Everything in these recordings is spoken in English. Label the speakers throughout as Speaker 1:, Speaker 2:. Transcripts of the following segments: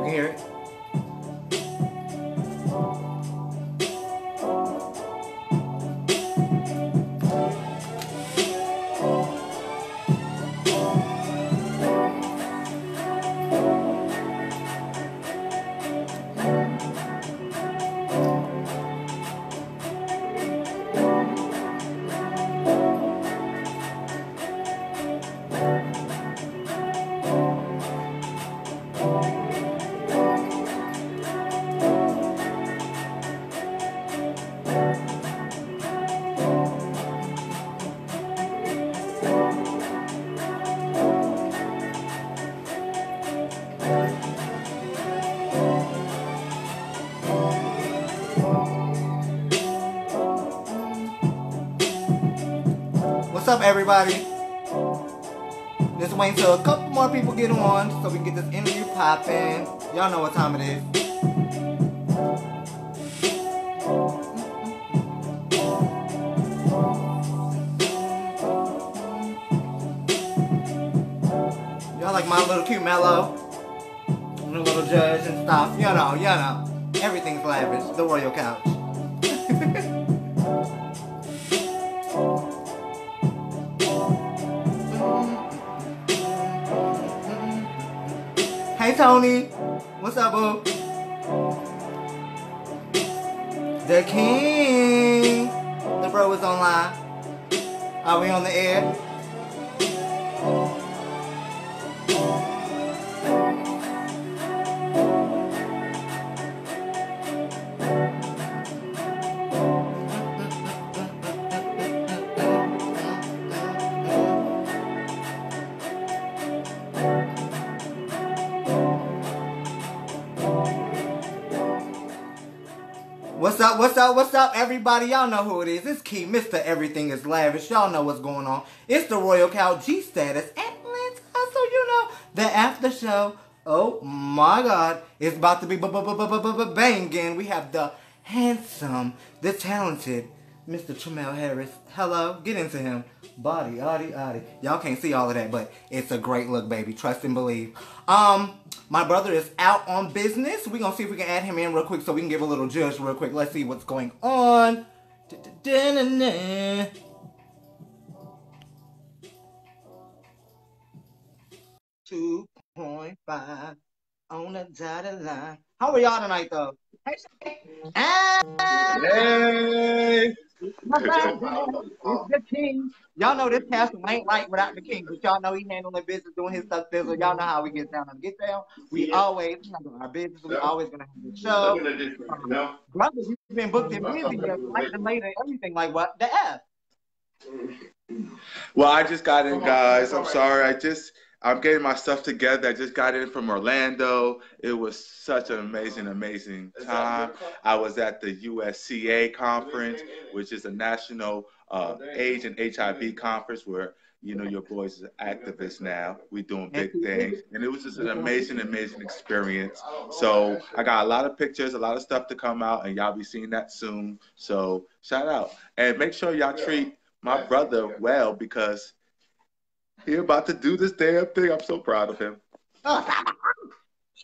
Speaker 1: can hear it. What's up, everybody? Just waiting till a couple more people get on so we can get this interview popping. Y'all know what time it is. Y'all like my little cute mellow? And a little judge and stuff. You know. Everything's lavish. The Royal Couch. Hey Tony, what's up, boo? The King, the bro is online. Are we on the air? What's up, everybody? Y'all know who it is. It's Key, Mr. Everything is Lavish. Y'all know what's going on. It's the Royal Cow G-Status Atlanta. So you know, the after show, oh my God, it's about to be banging. We have the handsome, the talented Mr. Tramel Harris. Hello, get into him. Body. Y'all can't see all of that, but it's a great look, baby. Trust and believe. My brother is out on business. We're gonna see if we can add him in real quick so we can give a little judge real quick. Let's see what's going on. 2.5 on the dotted line. How are y'all tonight, though? Hey. It's the King. Y'all know this castle ain't right without the King, but y'all know he handling business, doing his stuff there, so y'all know how we get down. We always handle our business. We always gonna have the show. Brother, you've been booked and busy, like the later everything. Like what? The F.
Speaker 2: Well, I just got in, guys. I'm sorry. I'm getting my stuff together. I just got in from Orlando. It was such an amazing time. I was at the USCA conference, which is a national AIDS and HIV conference where, you know, your boys is activists now. We doing big things. And it was just an amazing experience. So I got a lot of pictures, a lot of stuff to come out, and y'all be seeing that soon. So shout out. And make sure y'all treat my brother well, because he about to do this damn thing. I'm so proud of him.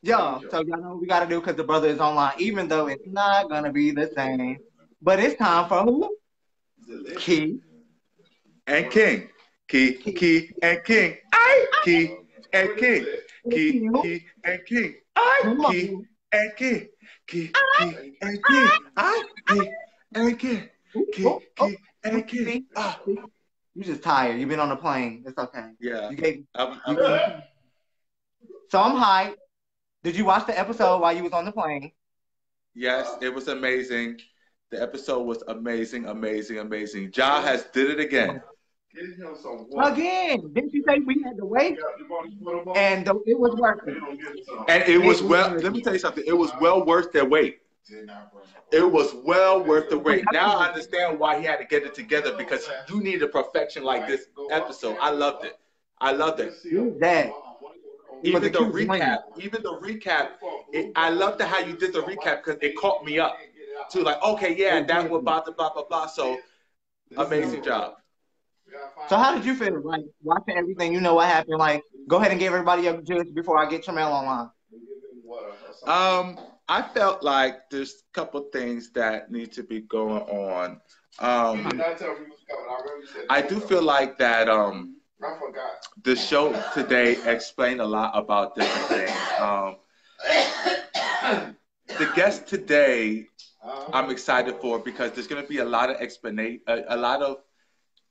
Speaker 1: Yo, so y'all know what we gotta do because the brother is online, even though it's not gonna be the same. But it's time for who? Key
Speaker 2: and King. Key and King. Key and King. Key and King. Key and King. Key and King. Key and King. Key and King.
Speaker 1: You just tired. You've been on the plane. It's okay.
Speaker 2: Yeah.
Speaker 1: So I'm hyped. Did you watch the episode while you was on the plane?
Speaker 2: Yes, it was amazing. The episode was amazing. Ja has did it again.
Speaker 1: Again. Didn't you say we had to wait? And it was worth it.
Speaker 2: And it was let me tell you something. It was well worth their wait. It was well worth the wait. Now I understand why he had to get it together, because you need a perfection like this episode. I loved it.
Speaker 1: That.
Speaker 2: Even the recap, I loved how you did the recap, because it caught me up to like, okay, yeah, that was blah, blah, blah, blah. So amazing job.
Speaker 1: So how did you feel? Like watching everything, you know what happened? Like, go ahead and give everybody a judge before I get Tramel online.
Speaker 2: I felt like there's a couple things that need to be going on. I do feel like that the show today explained a lot about different things. The guest today, I'm excited for because there's going to be a lot of a lot of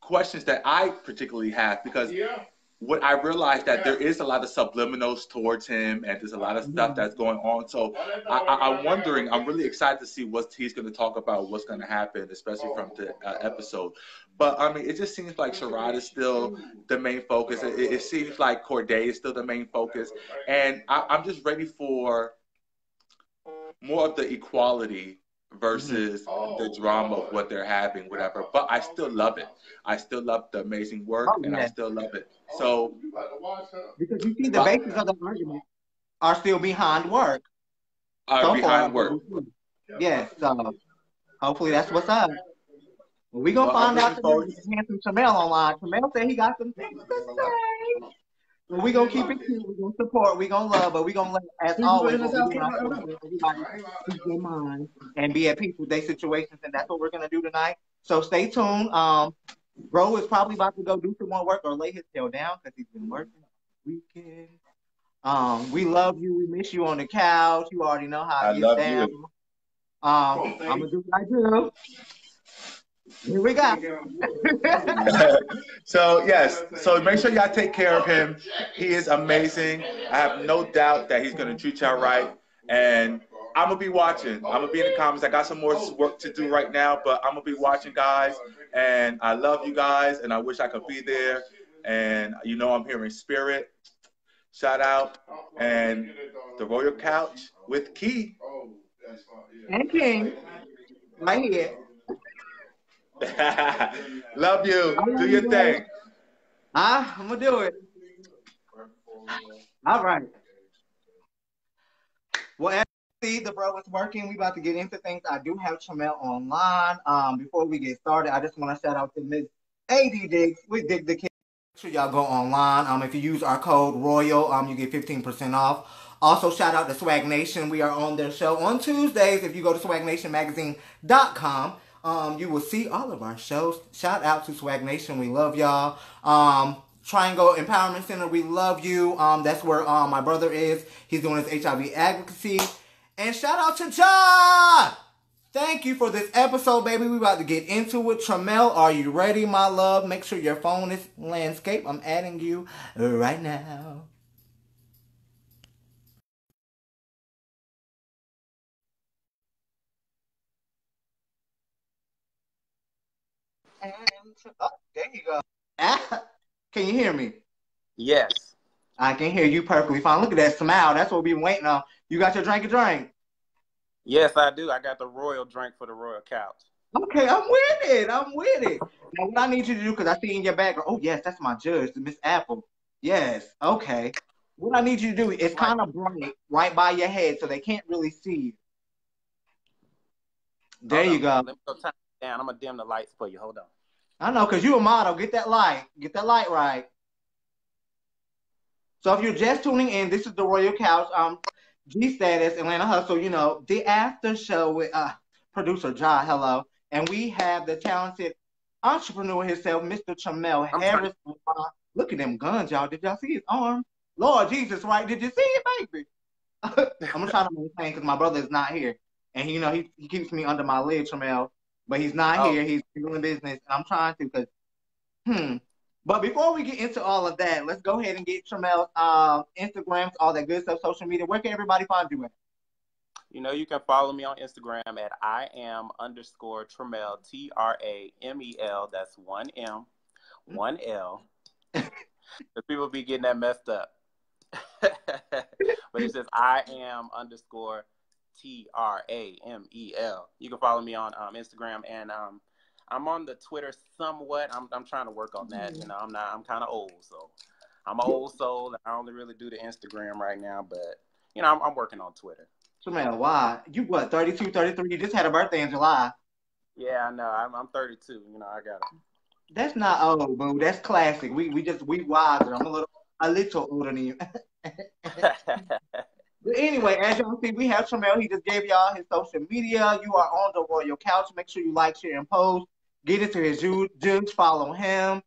Speaker 2: questions that I particularly have because what I realized that there is a lot of subliminals towards him and there's a lot of stuff that's going on. So I'm wondering, I'm really excited to see what he's going to talk about, what's going to happen, especially from the episode. But I mean, it just seems like Sherrod is still the main focus. It seems like Cordae is still the main focus. And I'm just ready for more of the equality versus the drama of what they're having, whatever. But I still love it. I still love the amazing work, and I still love it. So
Speaker 1: because you see, the basis of the argument are still behind work.
Speaker 2: Behind work.
Speaker 1: Yes. So hopefully that's what's up. We're going to find out today. We have some Tramel online. Tramel said he got some things to say. Well, we're going to keep it cute. We're going to support. We're going to love. But we're going to let, as always, everybody keep their mind and be at peace with their situations. And that's what we're going to do tonight. So stay tuned. Bro is probably about to go do some more work or lay his tail down because he's been working on the weekend. We love you. We miss you on the couch. You already know how it is down. I'm going to do what I do. Here we go.
Speaker 2: So, yes. So, make sure y'all take care of him. He is amazing. I have no doubt that he's going to treat y'all right. And I'm going to be watching. I'm going to be in the comments. I got some more work to do right now, but I'm going to be watching, guys. And I love you guys, and I wish I could be there. And, you know, I'm here in spirit. Shout out. And the Royal Couch with Key.
Speaker 1: And King. Right here.
Speaker 2: Love you. Do your thing.
Speaker 1: I'm going to do it. All right. Well, as you see, the bro is working. We about to get into things. I do have Tramel online. Before we get started, I just want to shout out to Miss AD Diggs. We dig the kid. Make sure y'all go online. If you use our code ROYAL, you get 15% off. Also, shout out to Swag Nation. We are on their show on Tuesdays. If you go to swagnationmagazine.com, you will see all of our shows. Shout out to Swag Nation. We love y'all. Triangle Empowerment Center, we love you. That's where my brother is. He's doing his HIV advocacy. And shout out to John! Thank you for this episode, baby. We about to get into it. Tramel, are you ready, my love? Make sure your phone is landscape. I'm adding you right now. And, there you go. Can you hear me?
Speaker 3: Yes.
Speaker 1: I can hear you perfectly fine. Look at that smile. That's what we've been waiting on. You got your drink?
Speaker 3: Yes, I do. I got the royal drink for the royal couch.
Speaker 1: Okay, I'm with it. Now, what I need you to do, because I see in your background, oh, yes, that's my judge, Miss Apple. Yes, okay. What I need you to do is kind of bright right by your head so they can't really see you. There you go.
Speaker 3: Let me go turn it down. I'm going to dim the lights for you. Hold on.
Speaker 1: I know, because you a model. Get that light. Get that light right. So if you're just tuning in, this is the Royal Couch, G Status, Atlanta Hustle, you know, the after show with producer Ja, hello. And we have the talented entrepreneur himself, Mr. Tramel Harris. Look at them guns, y'all. Did y'all see his arm? Lord Jesus, right? Did you see it, baby? I'm going to try to maintain because my brother is not here. And, you know, he keeps me under my lid, Tramel. But he's not here. He's doing business. I'm trying to because, But before we get into all of that, let's go ahead and get Tramel's Instagrams, all that good stuff, social media. Where can everybody find you at?
Speaker 3: You know, you can follow me on Instagram at @IAM_Tramel, TRAMEL. That's 1M, 1L. The people be getting that messed up. But it's just IAM_TRAMEL. You can follow me on Instagram, and I'm on the Twitter somewhat. I'm trying to work on that. You know, I'm kind of old, so I'm an old soul. I only really do the Instagram right now, but you know, I'm working on Twitter.
Speaker 1: So man, why? You what, 32, 33? You just had a birthday in July.
Speaker 3: Yeah, I know. I'm 32. You know, I got it.
Speaker 1: That's not old, boo. That's classic. We wiser. I'm a little older than you. Anyway, as y'all see, we have Tramel. He just gave y'all his social media. You are on the Royal Couch. Make sure you like, share, and post. Get into his juice. Follow him.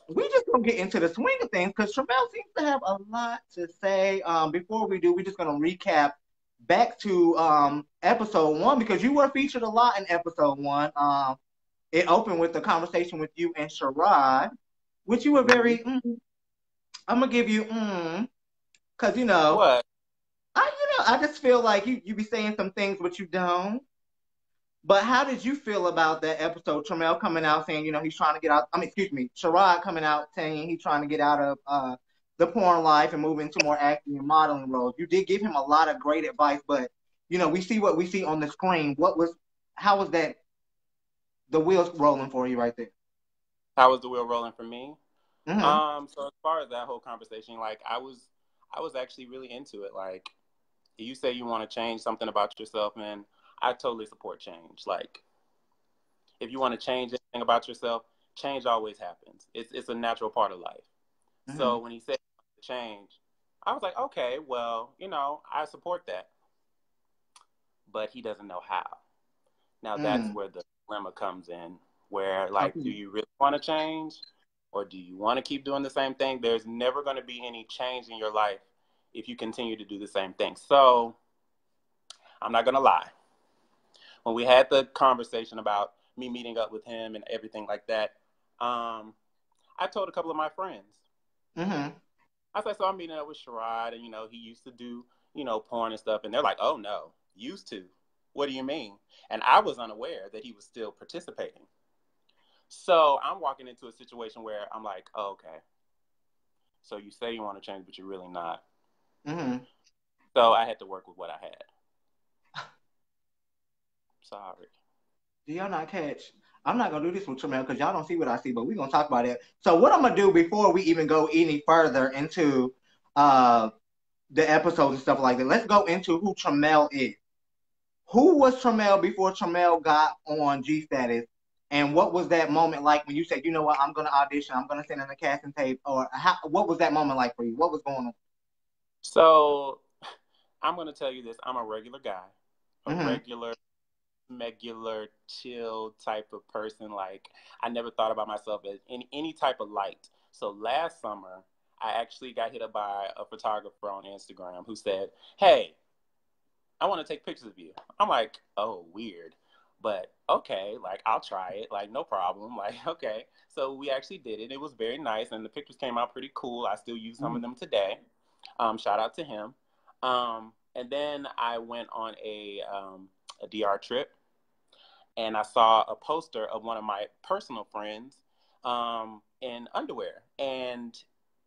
Speaker 1: We just gonna get into the swing of things because Tramel seems to have a lot to say. Before we do, we're just gonna recap back to episode 1 because you were featured a lot in episode 1. It opened with the conversation with you and Sherrod, which you were very. I'm gonna give you because
Speaker 3: What?
Speaker 1: I just feel like you be saying some things but you don't. But how did you feel about that episode? Tramel coming out saying, he's trying to get out. I mean, excuse me, Sherrod coming out saying he's trying to get out of the porn life and move into more acting and modeling roles. You did give him a lot of great advice, but we see what we see on the screen. How was that? The wheels rolling for you right there.
Speaker 3: How was the wheel rolling for me?
Speaker 1: Mm-hmm.
Speaker 3: So as far as that whole conversation, like I was actually really into it. Like, you say you want to change something about yourself, man, I totally support change. Like, if you want to change anything about yourself, change always happens. It's a natural part of life.
Speaker 1: Mm-hmm.
Speaker 3: So when he said change, I was like, okay, well, I support that. But he doesn't know how. Now that's where the dilemma comes in, where like, do you really want to change? Or do you want to keep doing the same thing? There's never going to be any change in your life if you continue to do the same thing. So I'm not going to lie. When we had the conversation about me meeting up with him and everything like that, I told a couple of my friends.
Speaker 1: Mm-hmm.
Speaker 3: I said, so I'm meeting up with Sherrod, and, he used to do, porn and stuff. And they're like, oh, no, used to. What do you mean? And I was unaware that he was still participating. So I'm walking into a situation where I'm like, oh, okay. So you say you want to change, but you're really not.
Speaker 1: Mm-hmm.
Speaker 3: So I had to work with what I had. Sorry.
Speaker 1: Do y'all not catch? I'm not gonna do this with Tramel because y'all don't see what I see, but we're gonna talk about it. So what I'm gonna do before we even go any further into the episodes and stuff like that, let's go into who Tramel is. Who was Tramel before Tramel got on G Status? And what was that moment like when you said, you know what, I'm going to audition, I'm going to send in a casting tape? Or what was that moment like for you? What was going on?
Speaker 3: So I'm going to tell you this. I'm a regular guy,
Speaker 1: Mm-hmm.
Speaker 3: regular, chill type of person. Like, I never thought about myself as in any type of light. So last summer, I actually got hit up by a photographer on Instagram who said, hey, I want to take pictures of you. I'm like, oh, weird. But okay, like, I'll try it. Like, no problem. Like, okay. So we actually did it. It was very nice. And the pictures came out pretty cool. I still use some of them today. Shout out to him. And then I went on a DR trip. And I saw a poster of one of my personal friends in underwear. And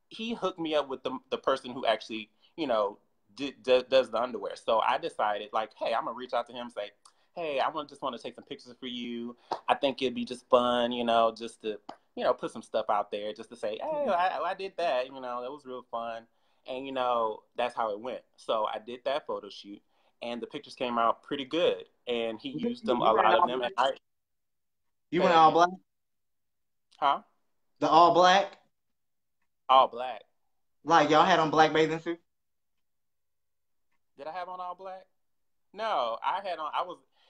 Speaker 3: he hooked me up with the person who actually, does the underwear. So I decided, like, hey, I'm going to reach out to him and say, hey, I just want to take some pictures for you. I think it'd be just fun, just to, put some stuff out there just to say, hey, I did that. It was real fun. And, that's how it went. So I did that photo shoot. And the pictures came out pretty good. And he used them, a lot of them. And
Speaker 1: You went all black?
Speaker 3: Huh?
Speaker 1: The all black?
Speaker 3: All black.
Speaker 1: Like y'all had on black bathing suits?
Speaker 3: Did I have on all black? No,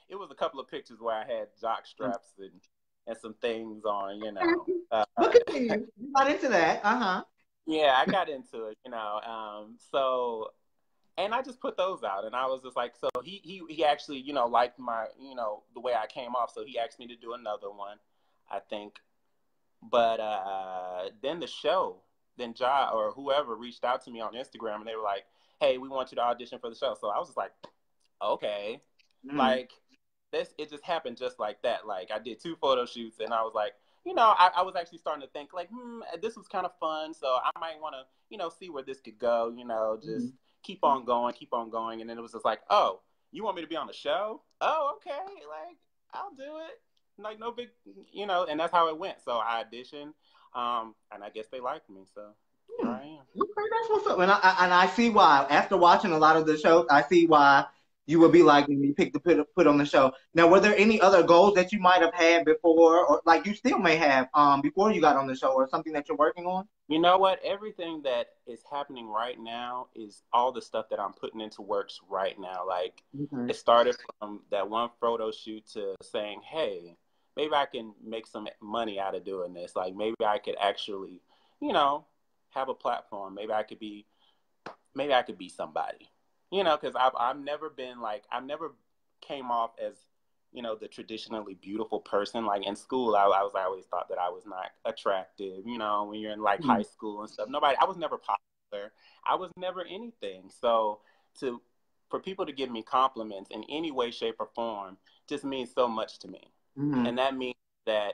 Speaker 3: it was a couple of pictures where I had jock straps and some things on,
Speaker 1: Look at you. You got into that. Uh-huh.
Speaker 3: Yeah, I got into it, so, and I just put those out, and I was just like, so he actually, liked my, the way I came off, so he asked me to do another one, I think. But then then Ja or whoever reached out to me on Instagram, and they were like, hey, we want you to audition for the show. So I was just like, okay. Like, it just happened just like that. Like, I did 2 photo shoots, and I was like, I was actually starting to think, like, this was kind of fun, so I might want to, see where this could go, just keep on going. And then it was just like, oh, you want me to be on the show? Oh, okay, like, I'll do it. Like, no big, and that's how it went. So I auditioned, and I guess they liked me, so here I am.
Speaker 1: Okay, that's what's up. And I see why. After watching a lot of the shows, I see why you would be like when you picked to put on the show. Now, were there any other goals that you might have had before, or like you still may have before you got on the show, or something that you're working on?
Speaker 3: You know what? Everything that is happening right now is all the stuff that I'm putting into works right now. Like,
Speaker 1: Mm-hmm.
Speaker 3: it started from that one photo shoot to saying, hey, maybe I can make some money out of doing this. Like, maybe I could actually, you know, have a platform. Maybe I could be somebody, you know, because I've never been like, I've never came off as, you know, the traditionally beautiful person. Like in school, I always thought that I was not attractive, you know, when you're in like high school and stuff. I was never popular. I was never anything. So for people to give me compliments in any way, shape, or form just means so much to me.
Speaker 1: Mm-hmm.
Speaker 3: And that means that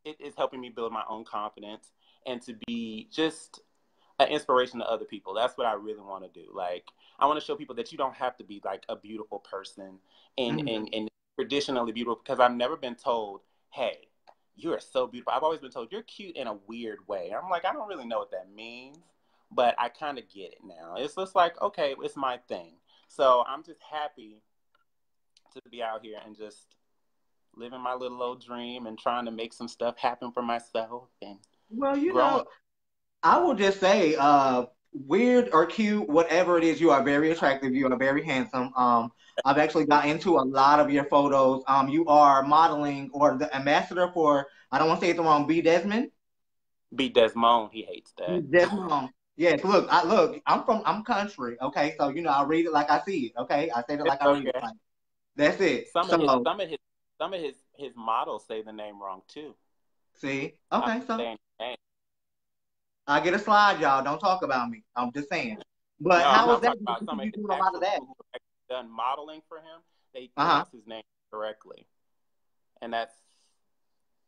Speaker 3: it is helping me build my own confidence and to be just an inspiration to other people. That's what I really want to do. Like, I want to show people that you don't have to be like a beautiful person and traditionally beautiful, because I've never been told, hey, you are so beautiful. I've always been told you're cute in a weird way. I'm like, I don't really know what that means, but I kind of get it now. It's just like, okay, it's my thing. So I'm just happy to be out here and just living my little old dream and trying to make some stuff happen for myself and
Speaker 1: Well, you
Speaker 3: growing.
Speaker 1: know, I will just say, weird or cute, whatever it is, you are very attractive. You are very handsome. I've actually got into a lot of your photos. You are modeling or the ambassador for, I don't want to say it the wrong, B. Desmond.
Speaker 3: B. Desmond, he hates
Speaker 1: B.
Speaker 3: that.
Speaker 1: Desmond. Yes, look, I'm country. Okay, so you know, I read it like I see it. Okay, I say it
Speaker 3: It's
Speaker 1: like I read it.
Speaker 3: okay.
Speaker 1: Like, that's it.
Speaker 3: Some of his
Speaker 1: So,
Speaker 3: some of his some of his models say the name wrong too.
Speaker 1: see,
Speaker 3: I'm
Speaker 1: okay, so
Speaker 3: saying his name.
Speaker 1: I get a slide, y'all. Don't talk about me. I'm just saying. But
Speaker 3: No,
Speaker 1: how is
Speaker 3: I'm
Speaker 1: that?
Speaker 3: talking about some of
Speaker 1: You
Speaker 3: his
Speaker 1: doing a lot of
Speaker 3: actual
Speaker 1: that?
Speaker 3: people who have actually done modeling for him. They
Speaker 1: Uh
Speaker 3: pronounce his name correctly, and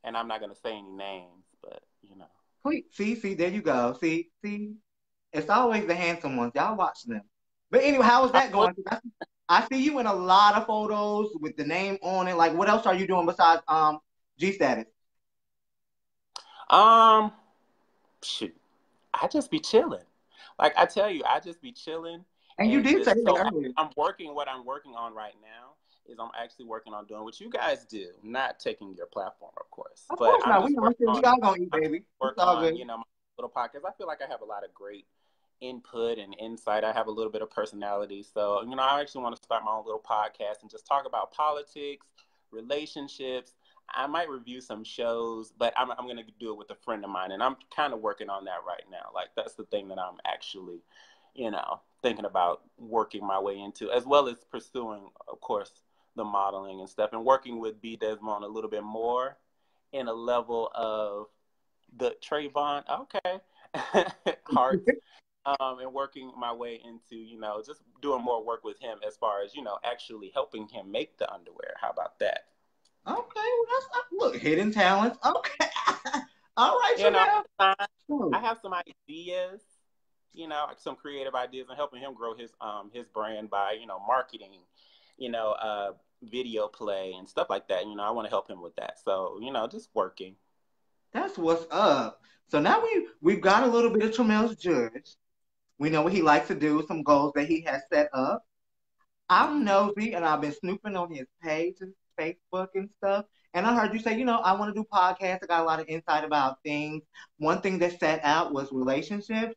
Speaker 3: I'm not gonna say any names, but you know.
Speaker 1: huh. See, there you go. See. It's always the handsome ones. Y'all watch them. But anyway, how is
Speaker 3: I
Speaker 1: that
Speaker 3: was,
Speaker 1: going? I see you in a lot of photos with the name on it. Like, what else are you doing besides G status?
Speaker 3: um shoot, I just be chilling. Like I tell you, I just be chilling
Speaker 1: And you
Speaker 3: and
Speaker 1: did say
Speaker 3: just
Speaker 1: that
Speaker 3: so
Speaker 1: earlier.
Speaker 3: I'm working. What I'm working on right now is I'm actually working on doing what you guys do, not taking your platform, of course,
Speaker 1: Of
Speaker 3: but
Speaker 1: course
Speaker 3: I'm
Speaker 1: not.
Speaker 3: just working
Speaker 1: We
Speaker 3: on.
Speaker 1: all gonna eat,
Speaker 3: I'm just
Speaker 1: baby. It's
Speaker 3: work
Speaker 1: all
Speaker 3: on
Speaker 1: good.
Speaker 3: my little podcast. I feel like I have a lot of great input and insight. I have a little bit of personality, so I actually want to start my own little podcast and just talk about politics, relationships. I might review some shows, but I'm going to do it with a friend of mine, and I'm kind of working on that right now. Like that's the thing that I'm actually, thinking about working my way into, as well as pursuing, of course, the modeling and stuff, and working with B. Desmond a little bit more in a level of the Trayvon, okay, hearts, and working my way into, just doing more work with him as far as, actually helping him make the underwear. How about that?
Speaker 1: Okay, well look, hidden talents. Okay. All right,
Speaker 3: You know,
Speaker 1: Tramel.
Speaker 3: I have some ideas, some creative ideas, and helping him grow his brand by, marketing, video play and stuff like that. I want to help him with that. So, just working.
Speaker 1: That's what's up. So now we've got a little bit of Tramel's judge. We know what he likes to do, some goals that he has set up. I'm nosy and I've been snooping on his page and Facebook and stuff. And I heard you say, I want to do podcasts. I got a lot of insight about things. One thing that set out was relationships.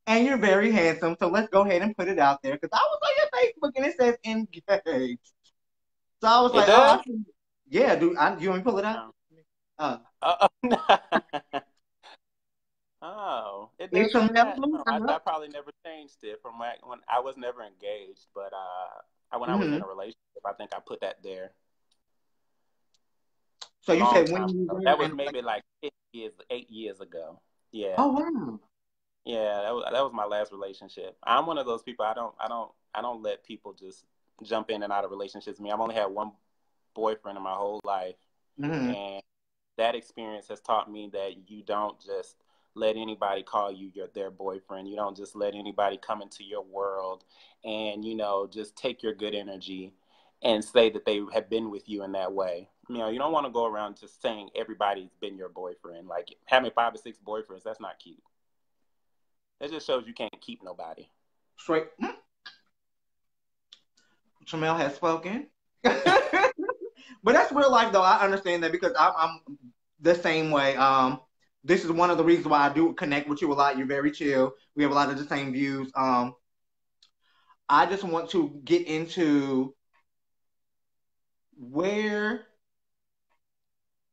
Speaker 1: And you're very handsome. So let's go ahead and put it out there. Because I was on your Facebook and it says engaged. So I was
Speaker 3: It
Speaker 1: like,
Speaker 3: does?
Speaker 1: yeah, you want me to pull it out?
Speaker 3: No. Oh, it does
Speaker 1: It's
Speaker 3: say
Speaker 1: some
Speaker 3: that.
Speaker 1: level.
Speaker 3: No, I probably never changed it from when I was never engaged, but when I was in
Speaker 1: Mm-hmm.
Speaker 3: a relationship, I think I put that there
Speaker 1: So you
Speaker 3: long
Speaker 1: said when
Speaker 3: time
Speaker 1: you
Speaker 3: ago.
Speaker 1: were
Speaker 3: That was
Speaker 1: in,
Speaker 3: maybe like 8 years ago. Yeah,
Speaker 1: oh wow.
Speaker 3: yeah, that was my last relationship. I'm one of those people. I don't let people just jump in and out of relationships. I've only had one boyfriend in my whole life,
Speaker 1: Mm-hmm.
Speaker 3: and that experience has taught me that you don't just let anybody call you their boyfriend. You don't just let anybody come into your world and, just take your good energy and say that they have been with you in that way. You don't want to go around just saying everybody's been your boyfriend. Like having 5 or 6 boyfriends, that's not cute. That just shows you can't keep nobody.
Speaker 1: Straight. Tramel has spoken. But that's real life, though. I understand that because I'm the same way. This is one of the reasons why I do connect with you a lot. You're very chill. We have a lot of the same views. I just want to get into where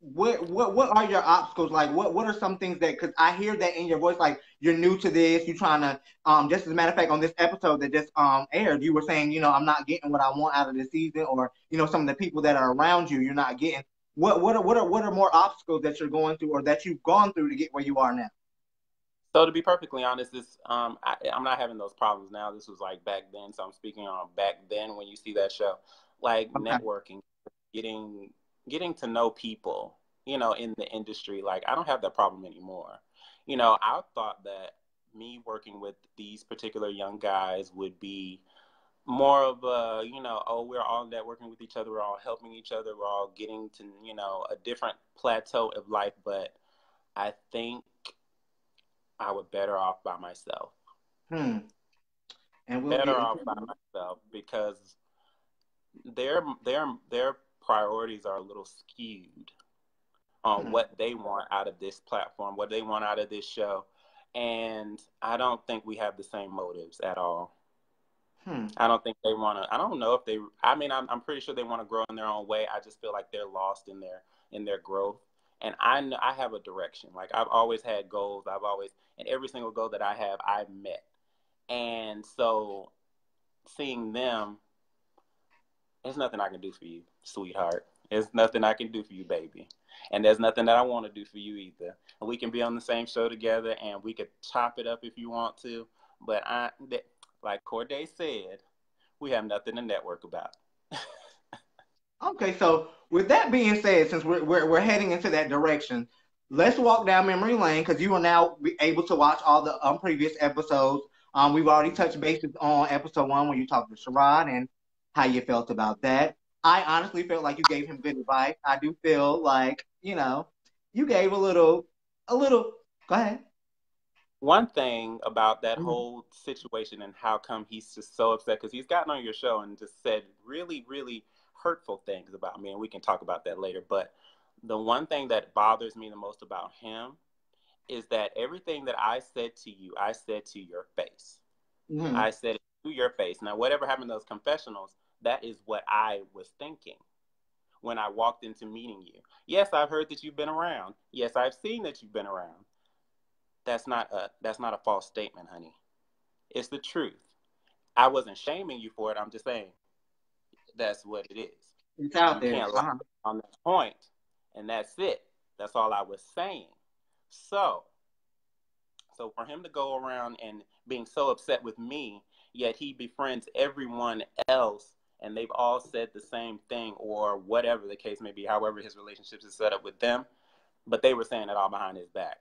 Speaker 1: what are your obstacles, like what are some things that, because I hear that in your voice, like you're new to this, you're trying to just as a matter of fact, on this episode that just aired, you were saying, I'm not getting what I want out of the season, or some of the people that are around you're not getting. What are more obstacles that you're going through or that you've gone through to get where you are now?
Speaker 3: So to be perfectly honest, I'm not having those problems now. This was like back then, so I'm speaking on back then when you see that show, like
Speaker 1: Okay.
Speaker 3: networking, getting to know people, in the industry. Like I don't have that problem anymore. I thought that me working with these particular young guys would be more of a, oh, we're all networking with each other, we're all helping each other, we're all getting to, a different plateau of life. But I think I would better off by myself.
Speaker 1: And we'll
Speaker 3: Better
Speaker 1: get
Speaker 3: off by myself because their priorities are a little skewed on what they want out of this platform, what they want out of this show. And I don't think we have the same motives at all. I don't think they want to, I don't know if they, I'm pretty sure they want to grow in their own way. I just feel like they're lost in their growth. And I have a direction. Like I've always had goals. And every single goal that I have, I've met. And so seeing them, there's nothing I can do for you, sweetheart. There's nothing I can do for you, baby. And there's nothing that I want to do for you either. And we can be on the same show together and we could chop it up if you want to. But like Cordae said, we have nothing to network about.
Speaker 1: Okay, so with that being said, since we're heading into that direction, let's walk down memory lane because you will now be able to watch all the previous episodes. We've already touched bases on episode 1 when you talked to Sherrod and how you felt about that. I honestly felt like you gave him good advice. I do feel like, you gave a little, go ahead.
Speaker 3: One thing about that whole situation and how come he's just so upset, because he's gotten on your show and just said really, really hurtful things about me, and we can talk about that later. But the one thing that bothers me the most about him is that everything that I said to you, I said to your face. I said it to your face. Now, whatever happened in those confessionals, that is what I was thinking when I walked into meeting you. Yes, I've heard that you've been around. Yes, I've seen that you've been around. That's not a false statement, honey. It's the truth. I wasn't shaming you for it. I'm just saying that's what it is.
Speaker 1: It's out there.
Speaker 3: You can't lie on that point, and that's it. That's all I was saying. So for him to go around and being so upset with me, yet he befriends everyone else, and they've all said the same thing, or whatever the case may be, however his relationships is set up with them, but they were saying it all behind his back.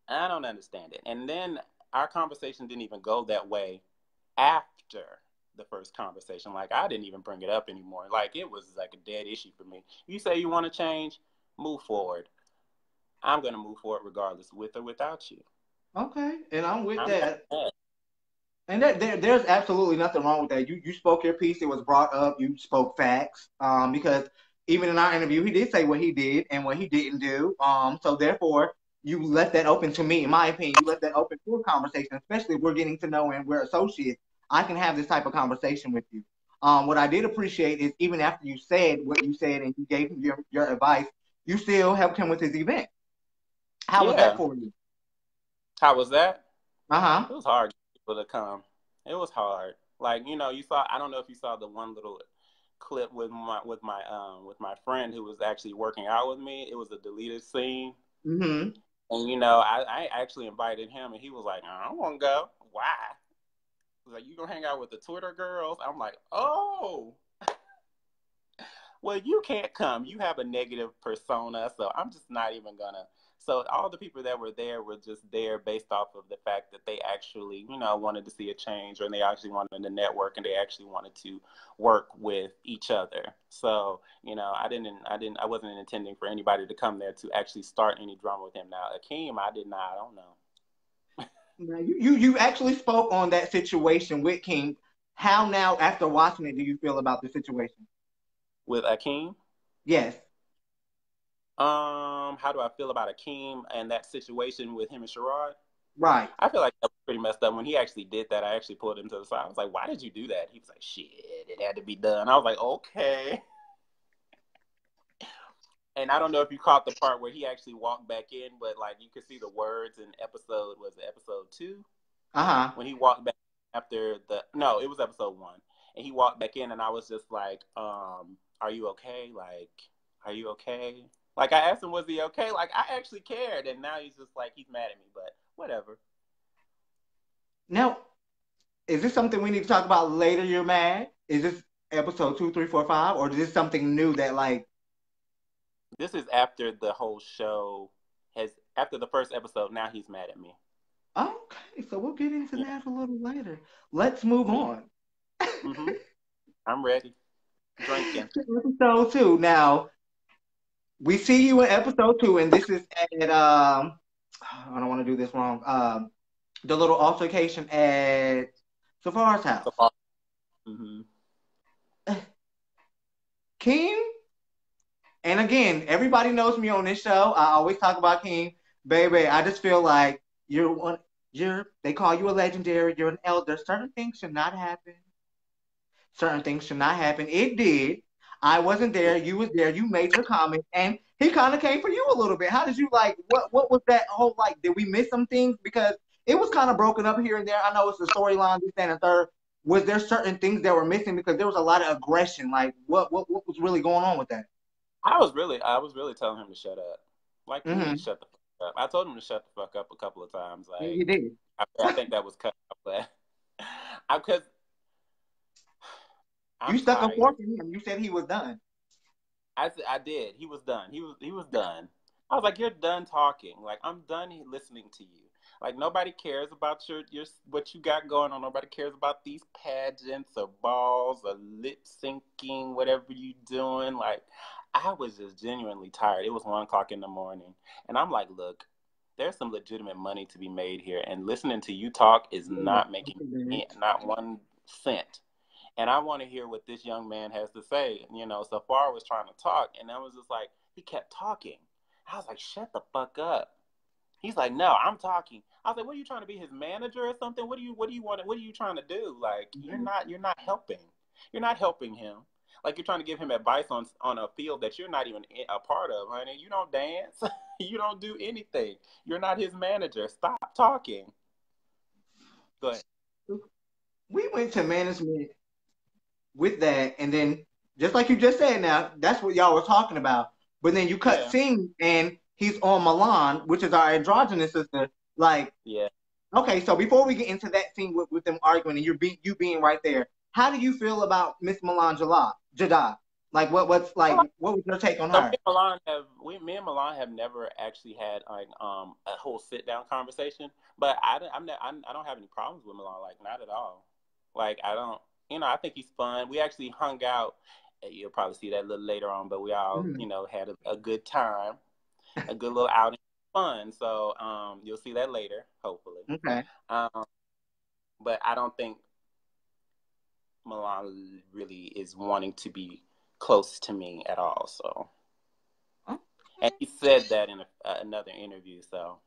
Speaker 3: I don't understand it. And then our conversation didn't even go that way after the first conversation. Like, I didn't even bring it up anymore. Like, it was like a dead issue for me. You say you want to change, move forward. I'm going to move forward regardless, with or without you.
Speaker 1: Okay, and I'm with that. And there's absolutely nothing wrong with that. You spoke your piece. It was brought up. You spoke facts. Because even in our interview, he did say what he did and what he didn't do. So therefore, you left that open to me, in my opinion. You left that open for conversation, especially if we're getting to know and we're associates. I can have this type of conversation with you. What I did appreciate is even after you said what you said and you gave him your advice, you still helped him with his event. How was that for you?
Speaker 3: How was that?
Speaker 1: It
Speaker 3: was hard for people to come. It was hard. Like, you saw, I don't know if you saw the one little clip with my friend who was actually working out with me. It was a deleted scene. And, I actually invited him, and he was like, I don't want to go. Why? He was like, you going to hang out with the Twitter girls? I'm like, oh. Well, you can't come. You have a negative persona, so I'm just not even going to. So all the people that were there were just there based off of the fact that they actually, wanted to see a change, or they actually wanted to network, and they actually wanted to work with each other. So, I wasn't intending for anybody to come there to actually start any drama with him. Now, Akeem, I don't know.
Speaker 1: You actually spoke on that situation with King How now, after watching it, do you feel about the situation?
Speaker 3: With Akeem.
Speaker 1: Yes.
Speaker 3: How do I feel about Akeem and that situation with him and Sherrod?
Speaker 1: Right.
Speaker 3: I feel like that was pretty messed up. When he actually did that, I actually pulled him to the side. I was like, why did you do that? He was like, shit, it had to be done. I was like, okay. And I don't know if you caught the part where he actually walked back in, but like you could see the words in episode 2?
Speaker 1: Uh-huh.
Speaker 3: When he walked back after no, it was episode 1. And he walked back in and I was just like, are you okay? Like, are you okay? Like I asked him, was he okay? Like I actually cared. And now he's just like, he's mad at me, but whatever.
Speaker 1: Now, is this something we need to talk about later, you're mad? Is this episode 2, 3, 4, 5? Or is this something new that like...
Speaker 3: This is after the whole show after the first episode, now he's mad at me.
Speaker 1: Okay, so we'll get into that a little later. Let's move on.
Speaker 3: Mm-hmm. I'm ready. Drinking.
Speaker 1: Episode 2. Now, we see you in episode 2, and this is at I don't want to do this wrong. The little altercation at Safar's house.
Speaker 3: Mm-hmm.
Speaker 1: King, and again, everybody knows me on this show. I always talk about King. Baby, I just feel like they call you a legendary, you're an elder. Certain things should not happen. Certain things should not happen. It did. I wasn't there. You was there. You made your comment, and he kind of came for you a little bit. How did you like? What was that whole like? Did we miss some things because it was kind of broken up here and there? I know it's a storyline, this and a third. Was there certain things that were missing because there was a lot of aggression? Like what was really going on with that?
Speaker 3: I was really telling him to shut up. Like, please shut the fuck up. I told him to shut the fuck up a couple of times. Like,
Speaker 1: you did.
Speaker 3: I think that was cut out, but because
Speaker 1: you stuck a fork in him. You said he was done.
Speaker 3: I did. He was done. He was done. I was like, you're done talking. Like, I'm done listening to you. Like, nobody cares about your what you got going on. Nobody cares about these pageants or balls or lip syncing, whatever you doing. Like, I was just genuinely tired. It was 1:00 in the morning. And I'm like, look, there's some legitimate money to be made here. And listening to you talk is not making not 1 cent. And I want to hear what this young man has to say. You know, Safar was trying to talk, and I was just like, he kept talking. I was like, shut the fuck up. He's like, no, I'm talking. I was like, what are you trying to be, his manager or something? What do you want? What are you trying to do? Like, you're not helping. You're not helping him. Like, you're trying to give him advice on a field that you're not even a part of, honey. You don't dance. You don't do anything. You're not his manager. Stop talking. Go ahead.
Speaker 1: We went to management with that, and then just like you just said, now that's what y'all were talking about. But then you cut scene, and he's on Milan, which is our androgynous sister. Like, okay. So before we get into that scene with them arguing, and you being right there, how do you feel about Miss Milan Jada? Like, what was your take on her?
Speaker 3: Me and Milan have never actually had like a whole sit down conversation, but I don't have any problems with Milan. Like, not at all. Like, I don't. You know, I think he's fun. We actually hung out. You'll probably see that a little later on, but we all, you know, had a good time, a good little outing, fun. So you'll see that later, hopefully.
Speaker 1: Okay.
Speaker 3: But I don't think Milan really is wanting to be close to me at all. So, and he said that in another interview. So.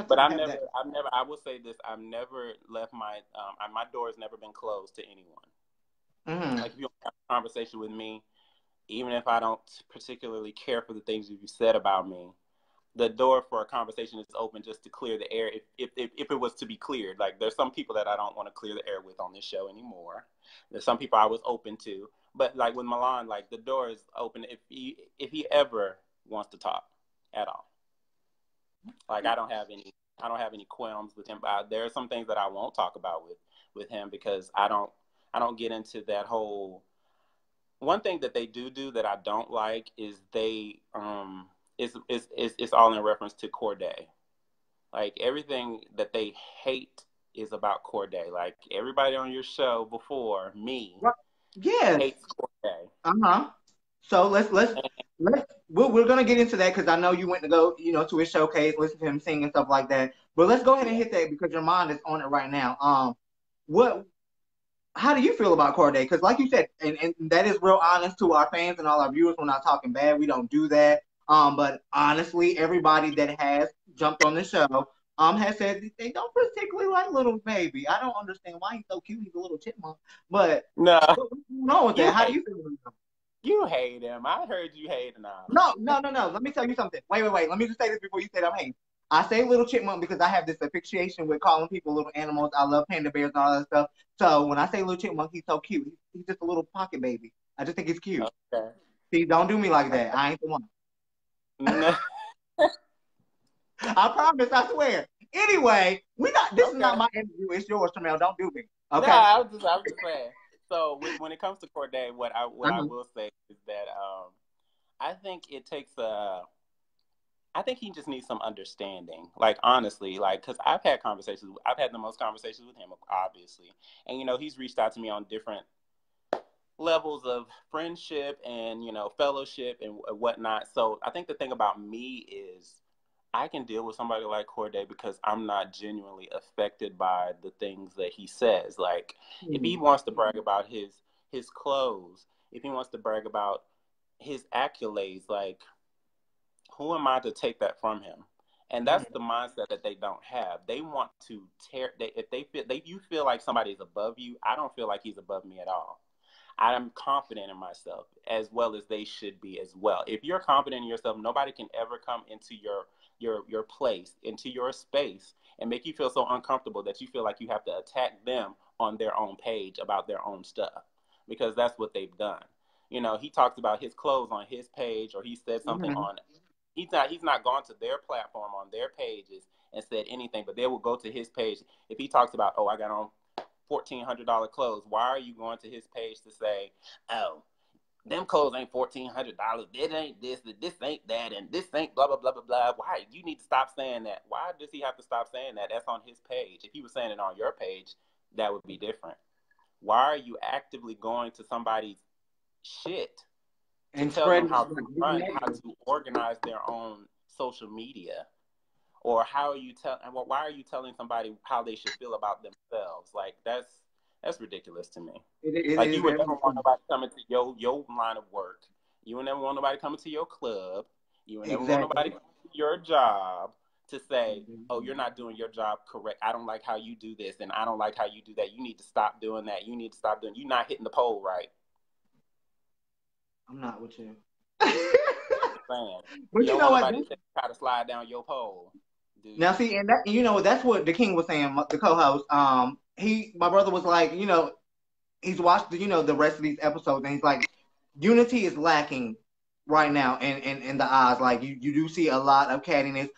Speaker 3: But I will say this: I've never left my door has never been closed to anyone. Like, if you have a conversation with me, even if I don't particularly care for the things you said about me, the door for a conversation is open just to clear the air. If it was to be cleared, like, there's some people that I don't want to clear the air with on this show anymore. There's some people I was open to, but like with Milan, like, the door is open if he ever wants to talk at all. Like, I don't have any qualms with him. There are some things that I won't talk about with him because I don't get into that whole. One thing that they do that I don't like is it's all in reference to Cordae. Like, everything that they hate is about Cordae. Like, everybody on your show before me hates Cordae.
Speaker 1: So we're gonna get into that because I know you went to go, to his showcase, listen to him sing and stuff like that. But let's go ahead and hit that because your mind is on it right now. What? How do you feel about Cordae? Because like you said, and that is real honest to our fans and all our viewers. We're not talking bad. We don't do that. But honestly, everybody that has jumped on the show has said they don't particularly like Little Baby. I don't understand why he's so cute. He's a little chipmunk. But
Speaker 3: No,
Speaker 1: what's going on with that? How do you feel about him?
Speaker 3: You hate him. I heard you hating on him.
Speaker 1: No. Let me tell you something. Wait. Let me just say this before you say that I'm hating. I say little chipmunk because I have this asphyxiation with calling people little animals. I love panda bears and all that stuff. So when I say little chipmunk, he's so cute. He's just a little pocket baby. I just think he's cute.
Speaker 3: Okay.
Speaker 1: See, don't do me like that. I ain't the one.
Speaker 3: No.
Speaker 1: I promise. I swear. Anyway, this is not my interview. It's yours, Tramel. Don't do me. Okay.
Speaker 3: No, I was just saying. So when it comes to Cordae, what I will say is that I think it takes I think he just needs some understanding. Like, honestly, like, because I've had the most conversations with him, obviously. And, he's reached out to me on different levels of friendship and, fellowship and whatnot. So I think the thing about me is I can deal with somebody like Cordae because I'm not genuinely affected by the things that he says. Like, if he wants to brag about his clothes, if he wants to brag about his accolades, like, who am I to take that from him? And that's the mindset that they don't have. They want to if you feel like somebody is above you, I don't feel like he's above me at all. I'm confident in myself as well as they should be as well. If you're confident in yourself, nobody can ever come into your place, into your space, and make you feel so uncomfortable that you feel like you have to attack them on their own page about their own stuff, because that's what they've done. He talks about his clothes on his page, or he said something on. He's not gone to their platform on their pages and said anything, but they will go to his page. If he talks about, I got on $1,400 clothes, why are you going to his page to say, oh, them clothes ain't $1,400, it ain't this ain't that, and this ain't blah, blah, blah, blah, blah. Why? You need to stop saying that. Why does he have to stop saying that? That's on his page. If he was saying it on your page, that would be different. Why are you actively going to somebody's shit and tell them how to run, how to organize their own social media? Or why are you telling somebody how they should feel about themselves? Like, that's ridiculous to me. Like, you would never want nobody coming to your line of work. You would never want nobody coming to your club. You would never want nobody coming to your job to say, oh, you're not doing your job correct. I don't like how you do this, and I don't like how you do that. You need to stop doing that. You need to stop you're not hitting the pole right.
Speaker 1: I'm not with you.
Speaker 3: But
Speaker 1: you know what?
Speaker 3: Try to slide down your pole. Dude.
Speaker 1: Now, see, and that that's what the King was saying, the co-host. My brother was like, he's watched the rest of these episodes, and he's like, unity is lacking right now in the eyes. Like, you do see a lot of cattiness.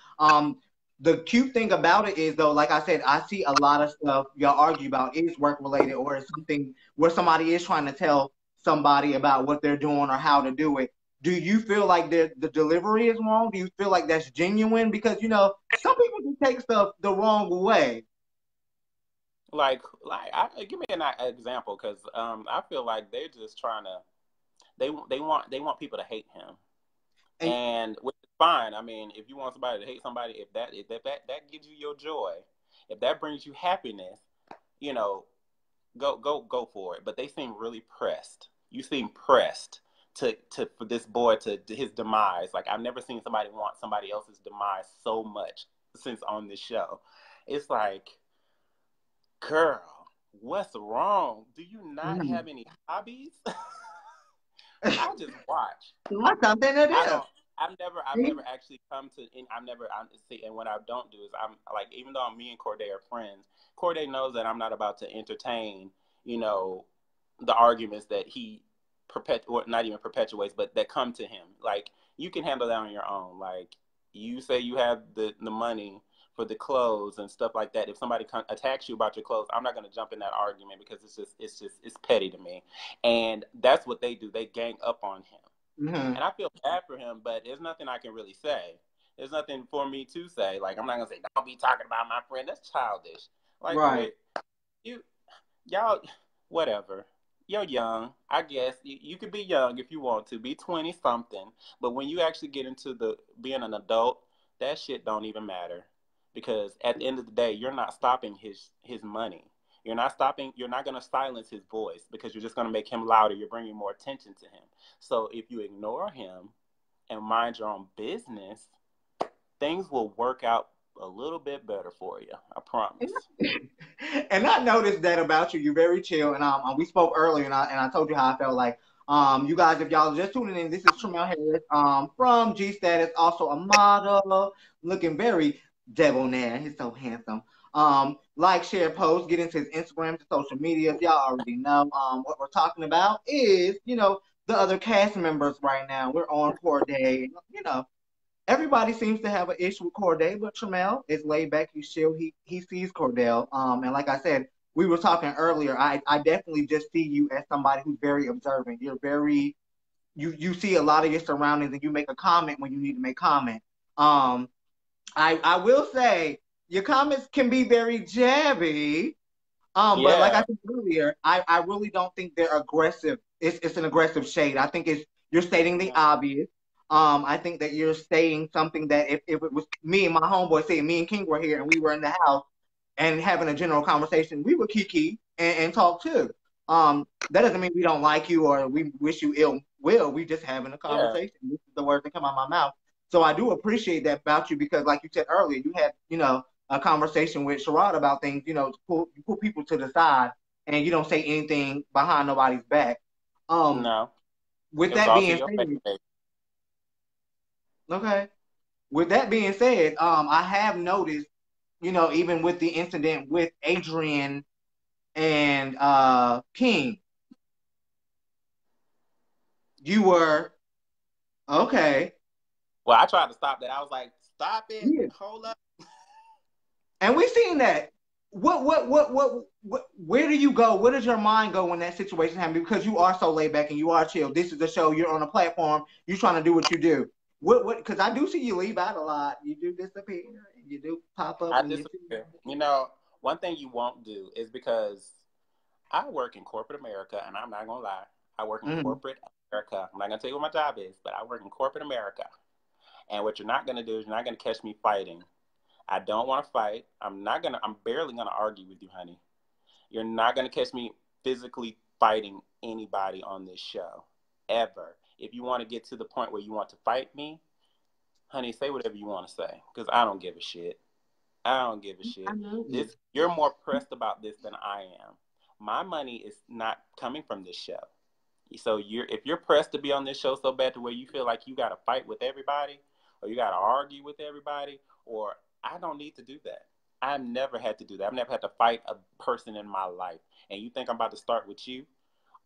Speaker 1: The cute thing about it is, though, like I said, I see a lot of stuff y'all argue about is work related, or is something where somebody is trying to tell somebody about what they're doing or how to do it. Do you feel like the delivery is wrong? Do you feel like that's genuine? Because, some people do take stuff the wrong way.
Speaker 3: Like give me an example, because I feel like they're just trying to, they want people to hate him, and which is fine. I mean, if you want somebody to hate somebody, if that gives you your joy, if that brings you happiness, go for it. But they seem really pressed. You seem pressed for this boy to his demise. Like, I've never seen somebody want somebody else's demise so much since on this show. It's like, girl, what's wrong? Do you not have any hobbies? I just watch.
Speaker 1: What's something to do?
Speaker 3: I've never actually come to. And what I don't do is, I'm like, even though me and Cordae are friends, Cordae knows that I'm not about to entertain, the arguments that he not even perpetuates, but that come to him. Like, you can handle that on your own. Like, you say you have the money for the clothes and stuff like that. If somebody attacks you about your clothes, I'm not going to jump in that argument, because it's petty to me. And that's what they do. They gang up on him. And I feel bad for him, but there's nothing I can really say. There's nothing for me to say. Like, I'm not going to say, don't be talking about my friend. That's childish. Like,
Speaker 1: right.
Speaker 3: Y'all, whatever. You're young. I guess you could be young if you want to. Be 20-something. But when you actually get into being an adult, that shit don't even matter. because at the end of the day, you're not stopping his money. You're not going to silence his voice because you're just going to make him louder. You're bringing more attention to him. So if you ignore him and mind your own business, things will work out a little bit better for you. I promise.
Speaker 1: And I noticed that about you. You're very chill. And we spoke earlier, and I told you how I felt like. You guys, if y'all are just tuning in, this is Tramel Harris from G Status, also a model, looking very debonair. He's so handsome. Like, share, post, get into his Instagram, to social media. Y'all already know. What we're talking about is, the other cast members right now. We're on Cordae. Everybody seems to have an issue with Cordae, but Tramel is laid back. He's chill. He sees Cordell. And like I said, we were talking earlier. I definitely just see you as somebody who's very observant. You're very you see a lot of your surroundings, and you make a comment when you need to make comment. I will say your comments can be very jabby. But like I said earlier, I really don't think they're aggressive. It's an aggressive shade. I think you're stating the obvious. I think that you're saying something that if it was me and my homeboy saying, me and King were here and we were in the house and having a general conversation, we would kiki and talk too. That doesn't mean we don't like you or we wish you ill will. We just having a conversation. Yeah. This is the words that come out of my mouth. So I do appreciate that about you because, like you said earlier, you had, a conversation with Sherrod about things, you pull people to the side and you don't say anything behind nobody's back.
Speaker 3: No.
Speaker 1: With that being said, okay. With that being said, I have noticed, even with the incident with Adrian and King, you were okay.
Speaker 3: Well, I tried to stop that. I was like, stop it, hold up.
Speaker 1: And we've seen that. Where do you go? Where does your mind go when that situation happens? Because you are so laid back and you are chill. This is a show. You're on a platform. You're trying to do what you do. Because I do see you leave out a lot. You do disappear. You do pop up.
Speaker 3: I disappear. One thing you won't do is because I work in corporate America, and I'm not going to lie. I work in corporate America. I'm not going to tell you what my job is, but I work in corporate America. And what you're not going to do is you're not going to catch me fighting. I don't want to fight. I'm barely going to argue with you, honey. You're not going to catch me physically fighting anybody on this show, ever. If you want to get to the point where you want to fight me, honey, say whatever you want to say, because I don't give a shit. I don't give a shit. You're more pressed about this than I am. My money is not coming from this show. So if you're pressed to be on this show so bad to where you feel like you got to fight with everybody, or you got to argue with everybody, or I don't need to do that. I've never had to do that. I've never had to fight a person in my life. And you think I'm about to start with you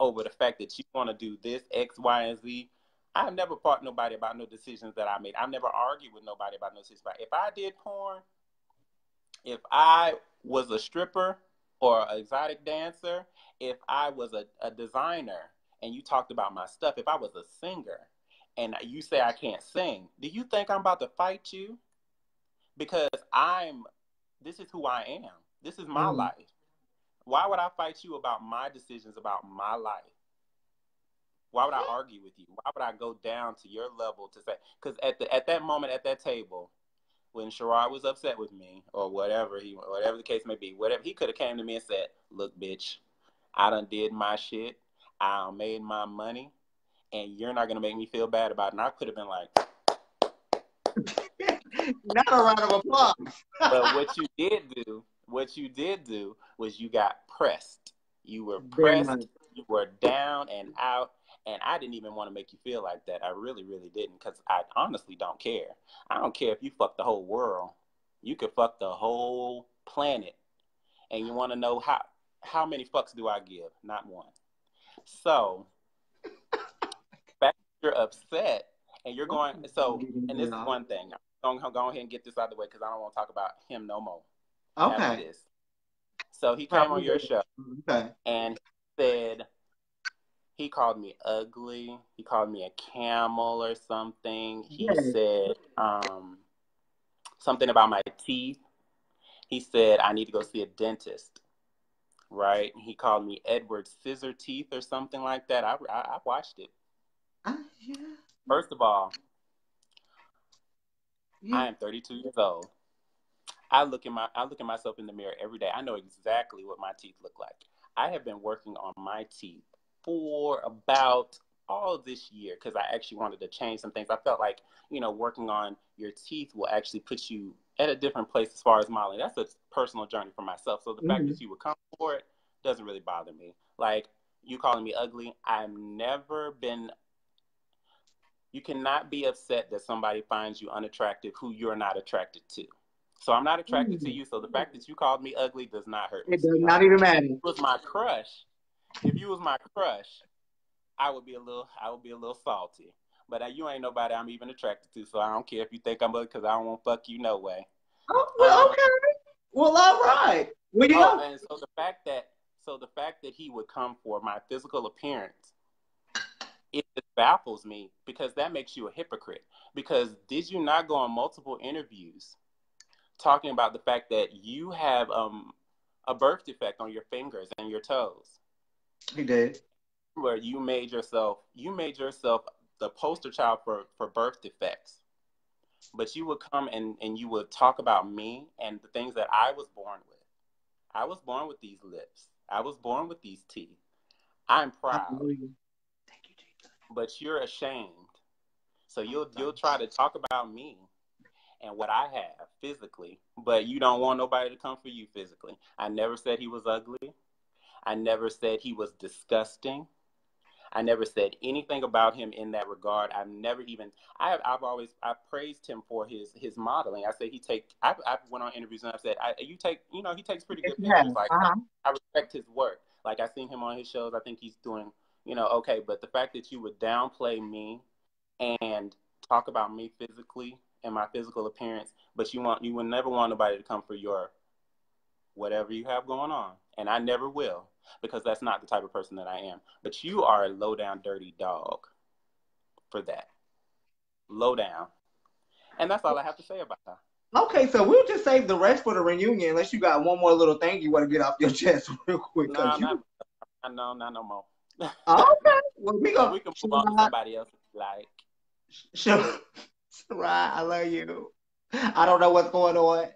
Speaker 3: over the fact that you want to do this, X, Y, and Z? I've never fought nobody about no decisions that I made. I've never argued with nobody about no decisions. If I did porn, if I was a stripper or an exotic dancer, if I was a designer and you talked about my stuff, if I was a singer and you say I can't sing, do you think I'm about to fight you? Because this is who I am. This is my life. Why would I fight you about my decisions about my life? Why would I argue with you? Why would I go down to your level to say, because at that moment, at that table, when Sherrod was upset with me or whatever the case may be, he could have came to me and said, look, bitch, I done did my shit. I done made my money and you're not going to make me feel bad about it. And I could have been like,
Speaker 1: not a round of applause.
Speaker 3: But what you did do was you got pressed. You were pressed. You were down and out. And I didn't even want to make you feel like that. I really, really didn't, because I honestly don't care. I don't care if you fuck the whole world. You could fuck the whole planet. And you want to know how many fucks do I give? Not one. So, back you're upset. And you're going, and this is one thing. I'm going to go ahead and get this out of the way because I don't want to talk about him no more.
Speaker 1: Okay.
Speaker 3: So he came on your show and said, he called me ugly. He called me a camel or something. He said something about my teeth. He said, I need to go see a dentist. Right? He called me Edward Scissor Teeth or something like that. I watched it.
Speaker 1: Yeah.
Speaker 3: First of all, I am 32 years old. I look at myself in the mirror every day. I know exactly what my teeth look like. I have been working on my teeth for about all this year because I actually wanted to change some things. I felt like, working on your teeth will actually put you at a different place as far as modeling. That's a personal journey for myself. So the fact that you would come for it doesn't really bother me. Like, you calling me ugly, you cannot be upset that somebody finds you unattractive who you're not attracted to. So I'm not attracted to you. So the fact that you called me ugly does not hurt me.
Speaker 1: It does not even matter.
Speaker 3: If you was my crush, I would be a little salty. But you ain't nobody I'm even attracted to, so I don't care if you think I'm ugly because I don't want to fuck you no way.
Speaker 1: Oh, well, okay. Well, all right. Well,
Speaker 3: and so the fact that he would come for my physical appearance, it just baffles me because that makes you a hypocrite. Because did you not go on multiple interviews talking about the fact that you have a birth defect on your fingers and your toes?
Speaker 1: He did.
Speaker 3: Where you made yourself the poster child for birth defects. But you would come and you would talk about me and the things that I was born with. I was born with these lips. I was born with these teeth. I'm proud. Thank you, Jesus. But you're ashamed. So you'll try to talk about me and what I have physically, but you don't want nobody to come for you physically. I never said he was ugly. I never said he was disgusting. I never said anything about him in that regard. I've praised him for his modeling. I say I went on interviews and I said, he takes pretty good pictures. Like, I respect his work. Like, I've seen him on his shows. I think he's doing, okay. But the fact that you would downplay me and talk about me physically and my physical appearance, but you would never want nobody to come for your whatever you have going on. And I never will, because that's not the type of person that I am. But you are a low down, dirty dog for that. Low down. And that's all I have to say about that.
Speaker 1: Okay, so we'll just save the rest for the reunion, unless you got one more little thing you want to get off your chest real quick.
Speaker 3: No, not no more.
Speaker 1: Okay. Well, we can
Speaker 3: move on to somebody else like.
Speaker 1: Sure. Right, I love you. I don't know what's going on.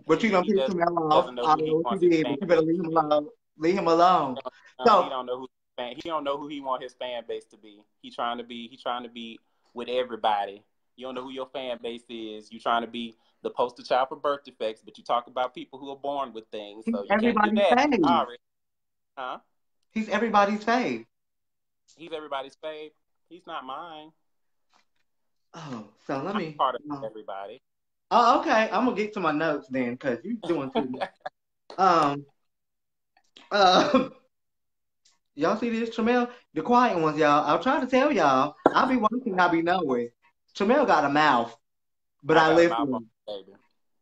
Speaker 1: But you don't piss him off. I don't know what you did, but you better leave him alone. Leave him alone.
Speaker 3: So he don't know who he want his fan base to be. He trying to be with everybody. You don't know who your fan base is. You trying to be the poster child for birth defects, but you talk about people who are born with things. So you can't do that. Sorry. Huh?
Speaker 1: He's everybody's fave.
Speaker 3: He's everybody's fave. He's not mine.
Speaker 1: Oh, so let me.
Speaker 3: I'm part of everybody.
Speaker 1: Oh, okay. I'm gonna get to my notes then, cause you doing too much. Y'all see this, Tramel? The quiet ones, y'all. I'm trying to tell y'all. I'll be watching, I'll be nowhere. Tramel got a mouth, but I live for it.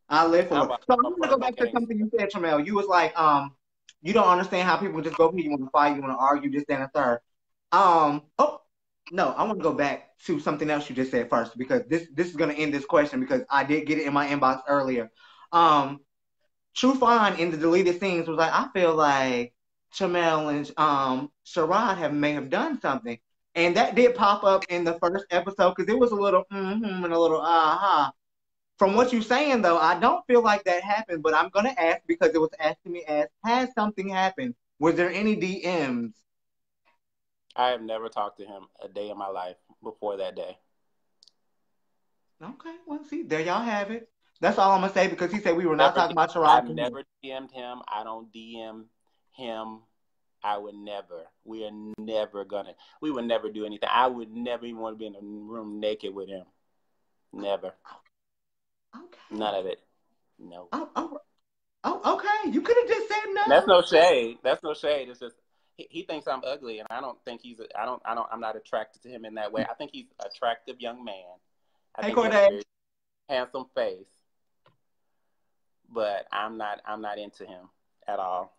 Speaker 1: I live for it. So I'm gonna go back to something you said, Tramel. You was like, you don't understand how people just go here. You want to fight, you want to argue, this, that, and the third. No, I want to go back to something else you just said first, because this is going to end this question, because I did get it in my inbox earlier. True Fine in the deleted scenes was like, I feel like Tramel and Sherrod may have done something. And that did pop up in the first episode, because it was a little and a little aha. From what you're saying, though, I don't feel like that happened, but I'm going to ask, because it was asking me, has something happened? Was there any DMs?
Speaker 3: I have never talked to him a day in my life before that day.
Speaker 1: Okay, well, see, there y'all have it. That's all I'm going to say, because he said we were not talking about Sherrod.
Speaker 3: I've never DM'd him. I don't DM him. I would never. We would never do anything. I would never even want to be in a room naked with him. Never.
Speaker 1: Okay.
Speaker 3: None of it. No.
Speaker 1: Oh, okay. You could have just said no.
Speaker 3: That's no shade. It's just, he thinks I'm ugly, and I don't think I'm not attracted to him in that way. I think he's an attractive young man. I think
Speaker 1: Cordae.
Speaker 3: he has a very handsome face, but I'm not into him at all.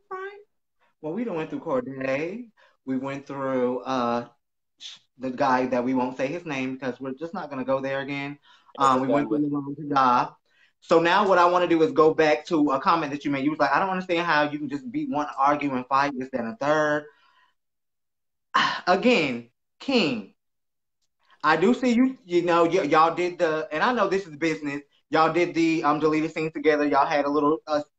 Speaker 1: Right. Well, we went through Cordae. We went through the guy that we won't say his name, because we're just not going to go there again. We went through the So now what I want to do is go back to a comment that you made. You was like, I don't understand how you can just argue and fight, this, that, and a third. Again, King, I do see you, y'all did and I know this is business. Y'all did the deleted scenes together. Y'all had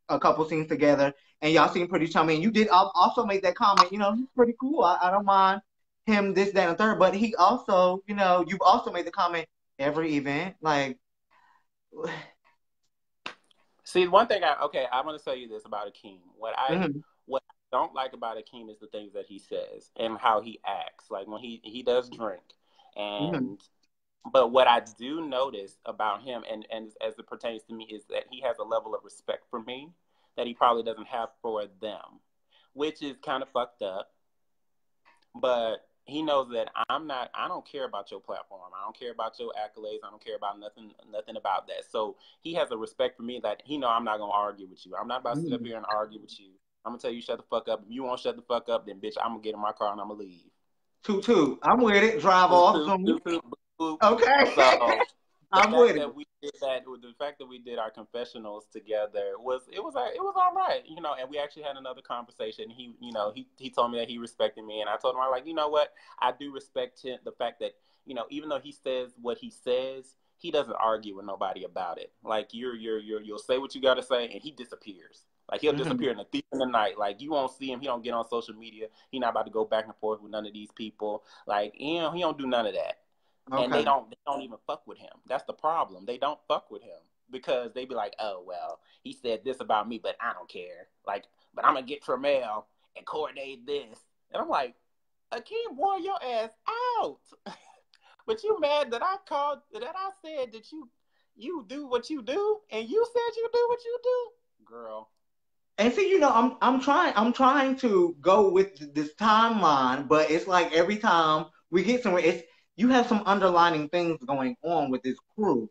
Speaker 1: a couple scenes together, and y'all seemed pretty chummy. And you did also make that comment. You know, he's pretty cool. I don't mind him this, that, and the third. But he also, you know, you've also made the comment every event like.
Speaker 3: See, one thing I'm going to tell you this about Akeem. What I
Speaker 1: Mm-hmm.
Speaker 3: don't like about Akeem is the things that he says and how he acts. Like when he does drink,
Speaker 1: Mm-hmm.
Speaker 3: and but what I do notice about him, and as it pertains to me, is that he has a level of respect for me that he probably doesn't have for them, which is kind of fucked up. But he knows that I don't care about your platform. I don't care about your accolades. I don't care about nothing about that. So he has a respect for me that he know I'm not going to argue with you. I'm not about to sit up here and argue with you. I'm going to tell you shut the fuck up. If you won't shut the fuck up, then bitch, I'm going to get in my car and I'm going to leave.
Speaker 1: Toot. I'm with it. Drive off. Okay.
Speaker 3: So
Speaker 1: I'm with it.
Speaker 3: The fact that we did our confessionals together was all right, you know. And we actually had another conversation. He told me that he respected me, and I told him, I'm like, you know what, I do respect him. The fact that, you know, even though he says what he says, he doesn't argue with nobody about it. Like you'll say what you got to say, and he disappears. Like he'll disappear in the thief in the night. Like you won't see him. He don't get on social media. He not about to go back and forth with none of these people. Like, you know, he don't do none of that.
Speaker 1: Okay.
Speaker 3: And they don't even fuck with him. That's the problem. They don't fuck with him because they be like, oh, well, he said this about me, but I don't care. Like, but I'm going to get Tramel and Cordae this. And I'm like, Akeem, boy, your ass out. But you mad that I said that you do what you do, and you said you do what you do? Girl.
Speaker 1: And see, you know, I'm trying to go with this timeline, but it's like every time we get somewhere, you have some underlining things going on with this crew.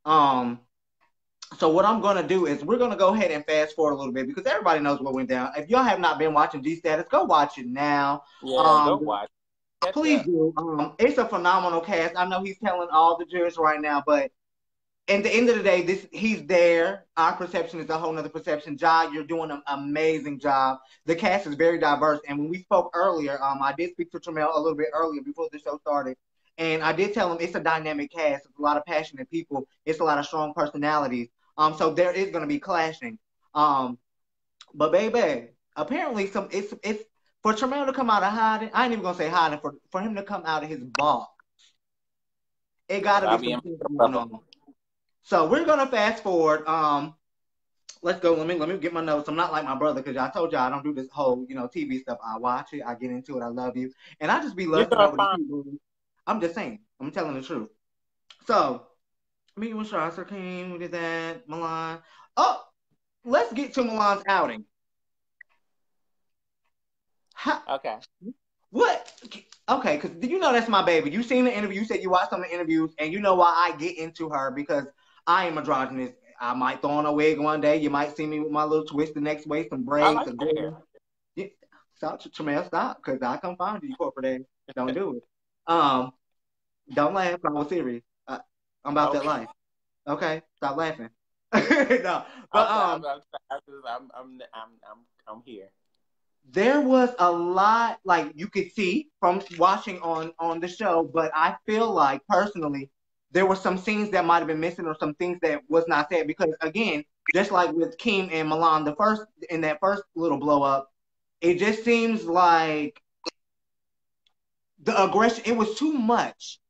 Speaker 1: So what I'm gonna do is we're gonna go ahead and fast forward a little bit because everybody knows what went down. If y'all have not been watching G Status, go watch it now.
Speaker 3: Yeah, go watch.
Speaker 1: Please do. It's a phenomenal cast. I know he's telling all the jurors right now, but at the end of the day, he's there. Our perception is a whole nother perception. Ja, you're doing an amazing job. The cast is very diverse. And when we spoke earlier, I did speak to Tramel a little bit earlier before the show started. And I did tell him it's a dynamic cast. It's a lot of passionate people. It's a lot of strong personalities. So there is going to be clashing. But baby, apparently it's for Tramel to come out of hiding. I ain't even going to say hiding. For him to come out of his box, it got to be something going on. So we're gonna fast forward. Let's go. Let me get my notes. I'm not like my brother because I told y'all I don't do this whole, you know, TV stuff. I watch it, I get into it, I love you, and I just be lusting over the people. I'm just saying. I'm telling the truth. So me and Shasta King, we did that. Milan. Oh, let's get to Milan's outing.
Speaker 3: Okay.
Speaker 1: What? Okay, because you know that's my baby. You seen the interview. You said you watched some of the interviews, and you know why I get into her because I am androgynous. I might throw on a wig one day. You might see me with my little twist the next way, some braids. Yeah, stop, Tramel, stop, because I come find you, corporate. Don't do it. Don't laugh. I was serious. I'm about that life. Okay, stop laughing. No, but
Speaker 3: I'm here.
Speaker 1: There was a lot, like you could see from watching on the show, but I feel like personally there were some scenes that might have been missing or some things that was not said because again, just like with King and Milan, in that first little blow up, it just seems like the aggression. It was too much.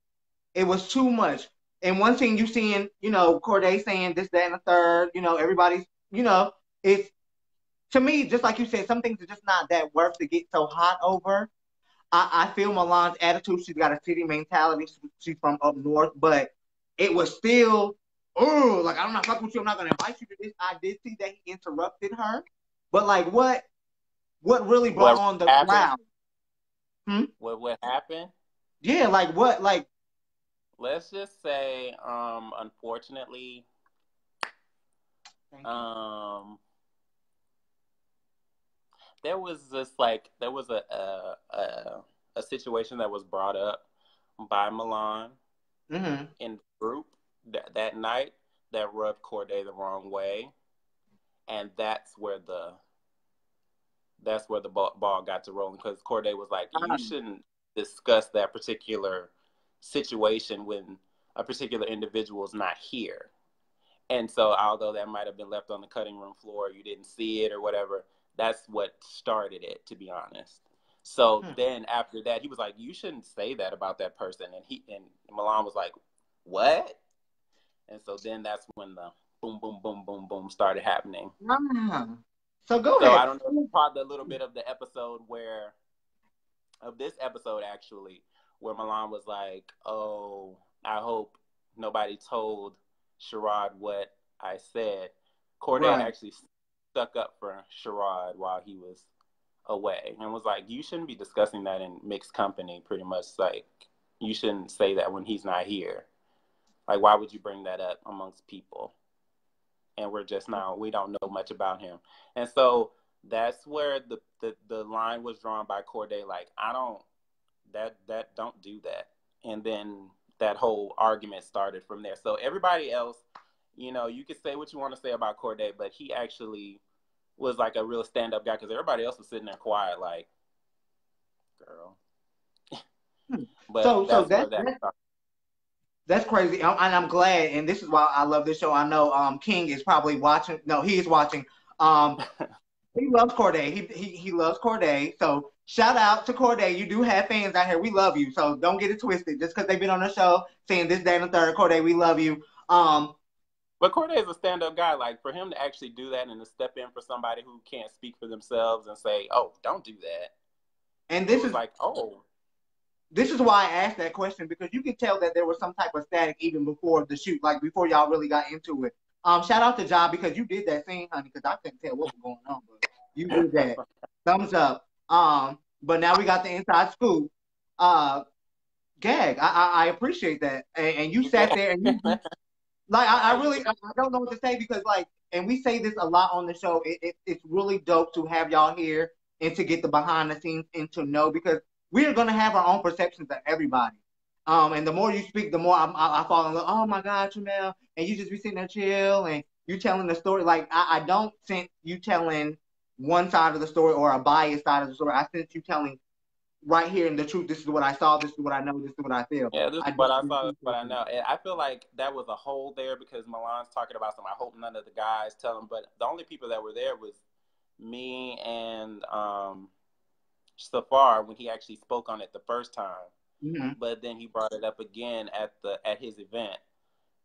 Speaker 1: It was too much. And one thing you seeing, you know, Cordae saying this, that, and the third. You know, everybody's, you know, it's. To me, just like you said, some things are just not that worth to get so hot over. I feel Milan's attitude. She's got a city mentality. She's from up north, but it was still, oh, like I'm not fucking with you. I'm not gonna invite you to this. I did see that he interrupted her, but like what really brought on the crowd?
Speaker 3: What happened?
Speaker 1: Yeah, like what? Like
Speaker 3: let's just say, unfortunately, there was a situation that was brought up by Milan in the group that night that rubbed Cordae the wrong way, and that's where the ball got to rolling because Cordae was like, you shouldn't discuss that particular situation when a particular individual is not here. And so although that might have been left on the cutting room floor, you didn't see it or whatever, that's what started it, to be honest. So then after that, he was like, you shouldn't say that about that person. And Milan was like, what? And so then that's when the boom, boom, boom, boom, boom started happening.
Speaker 1: So go
Speaker 3: So
Speaker 1: ahead.
Speaker 3: I don't know if you caught the little bit of the episode of this episode actually, where Milan was like, oh, I hope nobody told Sherrod what I said. Cordae actually stuck up for Sherrod while he was away and was like, you shouldn't be discussing that in mixed company, pretty much. Like, you shouldn't say that when he's not here. Like, why would you bring that up amongst people? And we don't know much about him. And so that's where the line was drawn by Cordae, like, don't do that. And then that whole argument started from there. So everybody else, you could say what you want to say about Cordae, but he actually was like a real stand-up guy, because everybody else was sitting there quiet, like, girl. But
Speaker 1: that's crazy, and I'm glad, and this is why I love this show. I know King is probably watching. No, he is watching. He loves Cordae. He loves Cordae. So shout out to Cordae. You do have fans out here. We love you. So don't get it twisted. Just because they've been on the show saying this, that, and the third, Cordae, we love you.
Speaker 3: But Cordae is a stand-up guy. Like, for him to actually do that and to step in for somebody who can't speak for themselves and say, "Oh, don't do that."
Speaker 1: And this is
Speaker 3: like, oh.
Speaker 1: This is why I asked that question, because you could tell that there was some type of static even before the shoot, like before y'all really got into it. Shout out to John, because you did that scene, honey, because I couldn't tell what was going on, but you did that. Thumbs up. But now we got the inside scoop. Gag, I appreciate that. And you sat there and you, like, I don't know what to say, because, like, and we say this a lot on the show, it's really dope to have y'all here and to get the behind the scenes and to know, because we are going to have our own perceptions of everybody. And the more you speak, the more I fall in love. Oh, my God, Tramel. And you just be sitting there chill and you telling the story. Like, I don't sense you telling one side of the story or a biased side of the story. I sense you telling right here in the truth. This is what I saw. This is what I know. This is what I feel.
Speaker 3: Yeah, this is what I saw. This is what I know. And I feel like that was a hole there, because Milan's talking about something. I hope none of the guys tell him. But the only people that were there was me and Safar, when he actually spoke on it the first time.
Speaker 1: Mm-hmm.
Speaker 3: But then he brought it up again at his event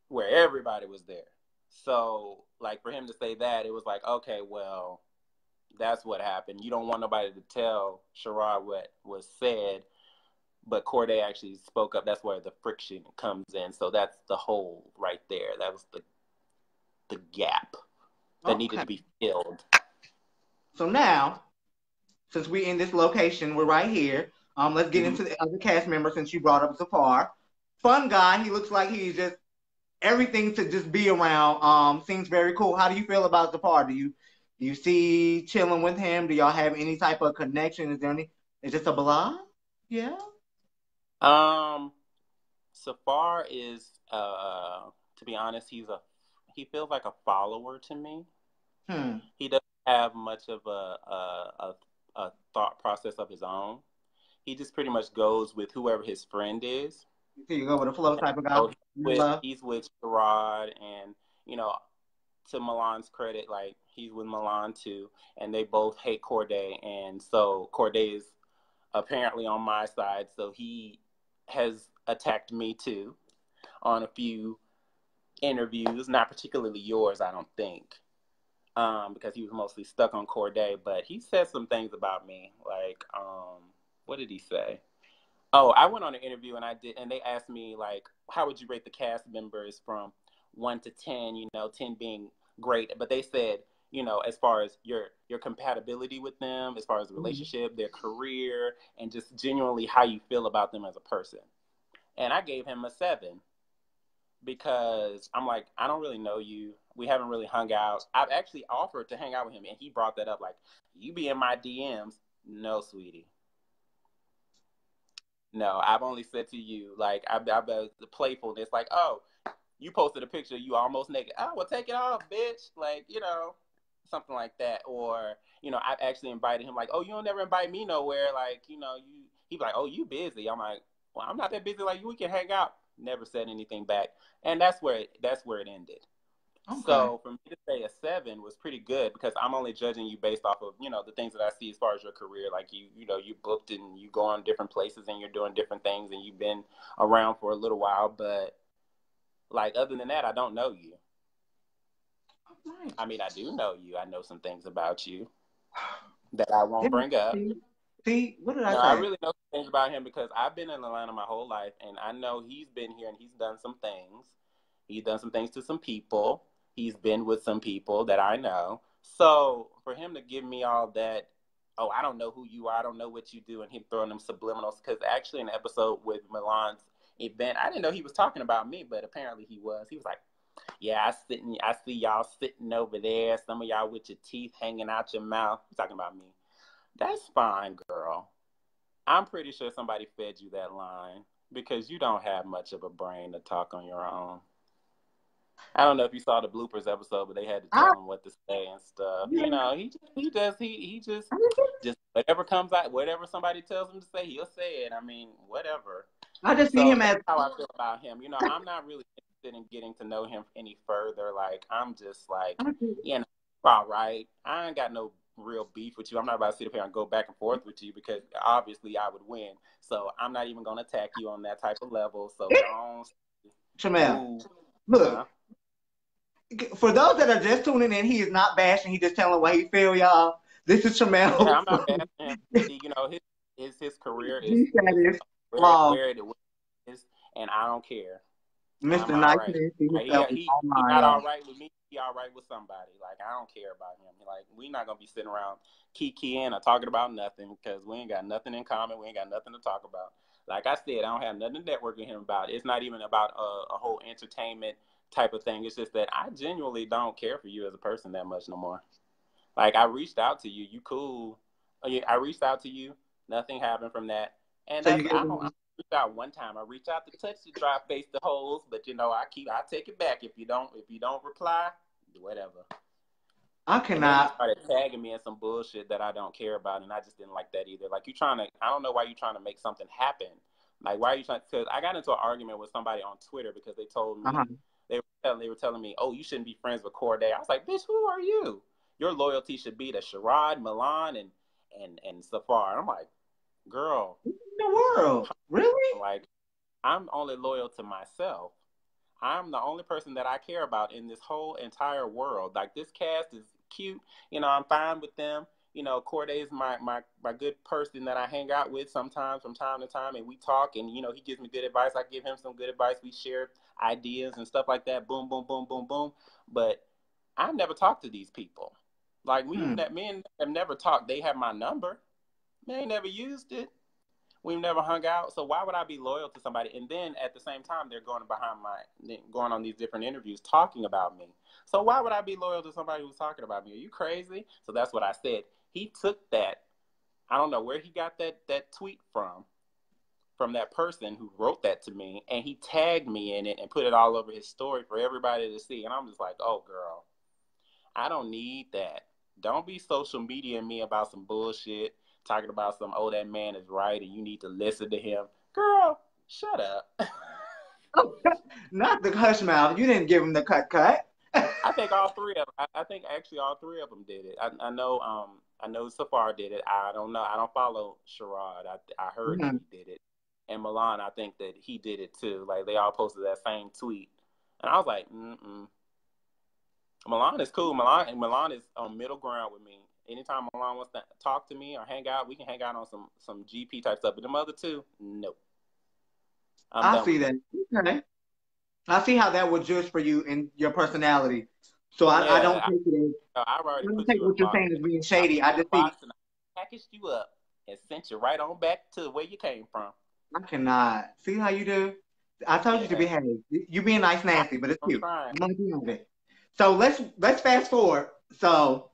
Speaker 3: where everybody was there. So, like, for him to say that, it was like, okay, well, that's what happened. You don't want nobody to tell Sherrod what was said, but Cordae actually spoke up. That's where the friction comes in. So that's the hole right there. That was the gap that needed to be filled.
Speaker 1: So now, since we're in this location, we're right here. Let's get into the other cast members, since you brought up Zafar. Fun guy. He looks like he's just everything to just be around. Seems very cool. How do you feel about Zafar? Do you see chilling with him? Do y'all have any type of connection? Is this a blah? Yeah.
Speaker 3: Safar is, to be honest, he feels like a follower to me. He doesn't have much of a thought process of his own. He just pretty much goes with whoever his friend is.
Speaker 1: So you go with a flow type of guy.
Speaker 3: So he's with Sherrod, and to Milan's credit, like, he's with Milan too, and they both hate Cordae, and so Cordae is apparently on my side, so he has attacked me too on a few interviews, not particularly yours, I don't think. Because he was mostly stuck on Cordae, but he said some things about me. Like, what did he say? Oh, I went on an interview and they asked me, like, how would you rate the cast members from 1 to 10, 10 being great. But they said, as far as your compatibility with them, as far as the relationship, their career, and just genuinely how you feel about them as a person. And I gave him a 7. Because I'm like, I don't really know you. We haven't really hung out. I've actually offered to hang out with him, and he brought that up, like, you be in my DMs. No, sweetie. No, I've only said to you, like, I've the playfulness, like, oh, you posted a picture, you almost naked. Oh, well, take it off, bitch. Like, something like that. Or, I've actually invited him, like, oh, you don't never invite me nowhere. Like, he'd be like, oh, you busy. I'm like, well, I'm not that busy like you. We can hang out. Never said anything back. And that's where it ended.
Speaker 1: Okay.
Speaker 3: So for me to say a 7 was pretty good because I'm only judging you based off of, the things that I see as far as your career. Like you booked and you go on different places and you're doing different things and you've been around for a little while. But like other than that, I don't know you.
Speaker 1: Right.
Speaker 3: I mean, I do know you. I know some things about you that I won't bring up.
Speaker 1: See, what did I say?
Speaker 3: I really know some things about him because I've been in Atlanta my whole life, and I know he's been here and he's done some things. He's done some things to some people. He's been with some people that I know. So for him to give me all that, oh, I don't know who you are, I don't know what you do, and him throwing them subliminals, because actually in the episode with Milan's event, I didn't know he was talking about me, but apparently he was. He was like, yeah, I see y'all sitting over there, some of y'all with your teeth hanging out your mouth. He's talking about me. That's fine, girl. I'm pretty sure somebody fed you that line because you don't have much of a brain to talk on your own. I don't know if you saw the bloopers episode, but they had to tell him what to say and stuff.
Speaker 1: Yeah.
Speaker 3: He just whatever comes out, whatever somebody tells him to say, he'll say it. I mean, whatever.
Speaker 1: I just see him as
Speaker 3: how I feel about him. I'm not really interested in getting to know him any further. Like, I'm just like, all right. I ain't got no real beef with you. I'm not about to sit up here and go back and forth with you because obviously I would win. So I'm not even going to attack you on that type of level. So don't.
Speaker 1: Tramel, look. For those that are just tuning in, he is not bashing. He just telling what he feel, y'all. This is Tramel.
Speaker 3: Yeah, I'm not bashing him. His career is where it is, and I don't care.
Speaker 1: Mr. Nice right.
Speaker 3: He not all right with me. He all right with somebody. Like, I don't care about him. Like, we not gonna be sitting around kikiing or talking about nothing because we ain't got nothing in common. We ain't got nothing to talk about. Like I said, I don't have nothing to network with him about. It's not even about a whole entertainment type of thing. It's just that I genuinely don't care for you as a person that much no more. Like, I reached out to you. You cool. I reached out to you. Nothing happened from that. And so I reached out one time. I reached out to touch the dry face the holes, but I take it back if you don't reply, whatever.
Speaker 1: I cannot.
Speaker 3: And then you started tagging me in some bullshit that I don't care about, and I just didn't like that either. Like, I don't know why you're trying to make something happen. Like, why are you trying? Because I got into an argument with somebody on Twitter because they told me they were telling me, oh, you shouldn't be friends with Cordae. I was like, bitch, who are you? Your loyalty should be to Sherrod, Milan, and Safar. I'm like, girl,
Speaker 1: in the world, really?
Speaker 3: Like, I'm only loyal to myself. I'm the only person that I care about in this whole entire world. Like, this cast is cute. I'm fine with them. Cordae is my good person that I hang out with sometimes from time to time, and we talk, and he gives me good advice. I give him some good advice. We share ideas and stuff like that. Boom, boom, boom, boom, boom. But I've never talked to these people. Like, men have never talked. They have my number. They ain't never used it. We've never hung out. So why would I be loyal to somebody? And then at the same time, they're going on these different interviews talking about me. So why would I be loyal to somebody who's talking about me? Are you crazy? So that's what I said. He took that. I don't know where he got that tweet from that person who wrote that to me, and he tagged me in it and put it all over his story for everybody to see. And I'm just like, oh, girl, I don't need that. Don't be social media me about some bullshit, talking about some, oh, that man is right and you need to listen to him. Girl, shut up.
Speaker 1: Not the hush mouth. You didn't give him the cut.
Speaker 3: I think all three of them. I think actually all three of them did it. I know Safar did it. I don't know. I don't follow Sherrod. I heard he did it. And Milan, I think that he did it too. Like, they all posted that same tweet. And I was like, Milan is cool. Milan is on middle ground with me. Anytime Milan wants to talk to me or hang out, we can hang out on some GP type stuff. But them other two, no.
Speaker 1: I see that. Okay. I see how that would judge for you in your personality. So I don't take it as
Speaker 3: I don't
Speaker 1: take what you're saying as being shady. I just think
Speaker 3: I packaged you up and sent you right on back to where you came from.
Speaker 1: I cannot. See how you do? I told you to behave. You being nice, nasty, but it's cute. I'm gonna be on it. So let's fast forward. So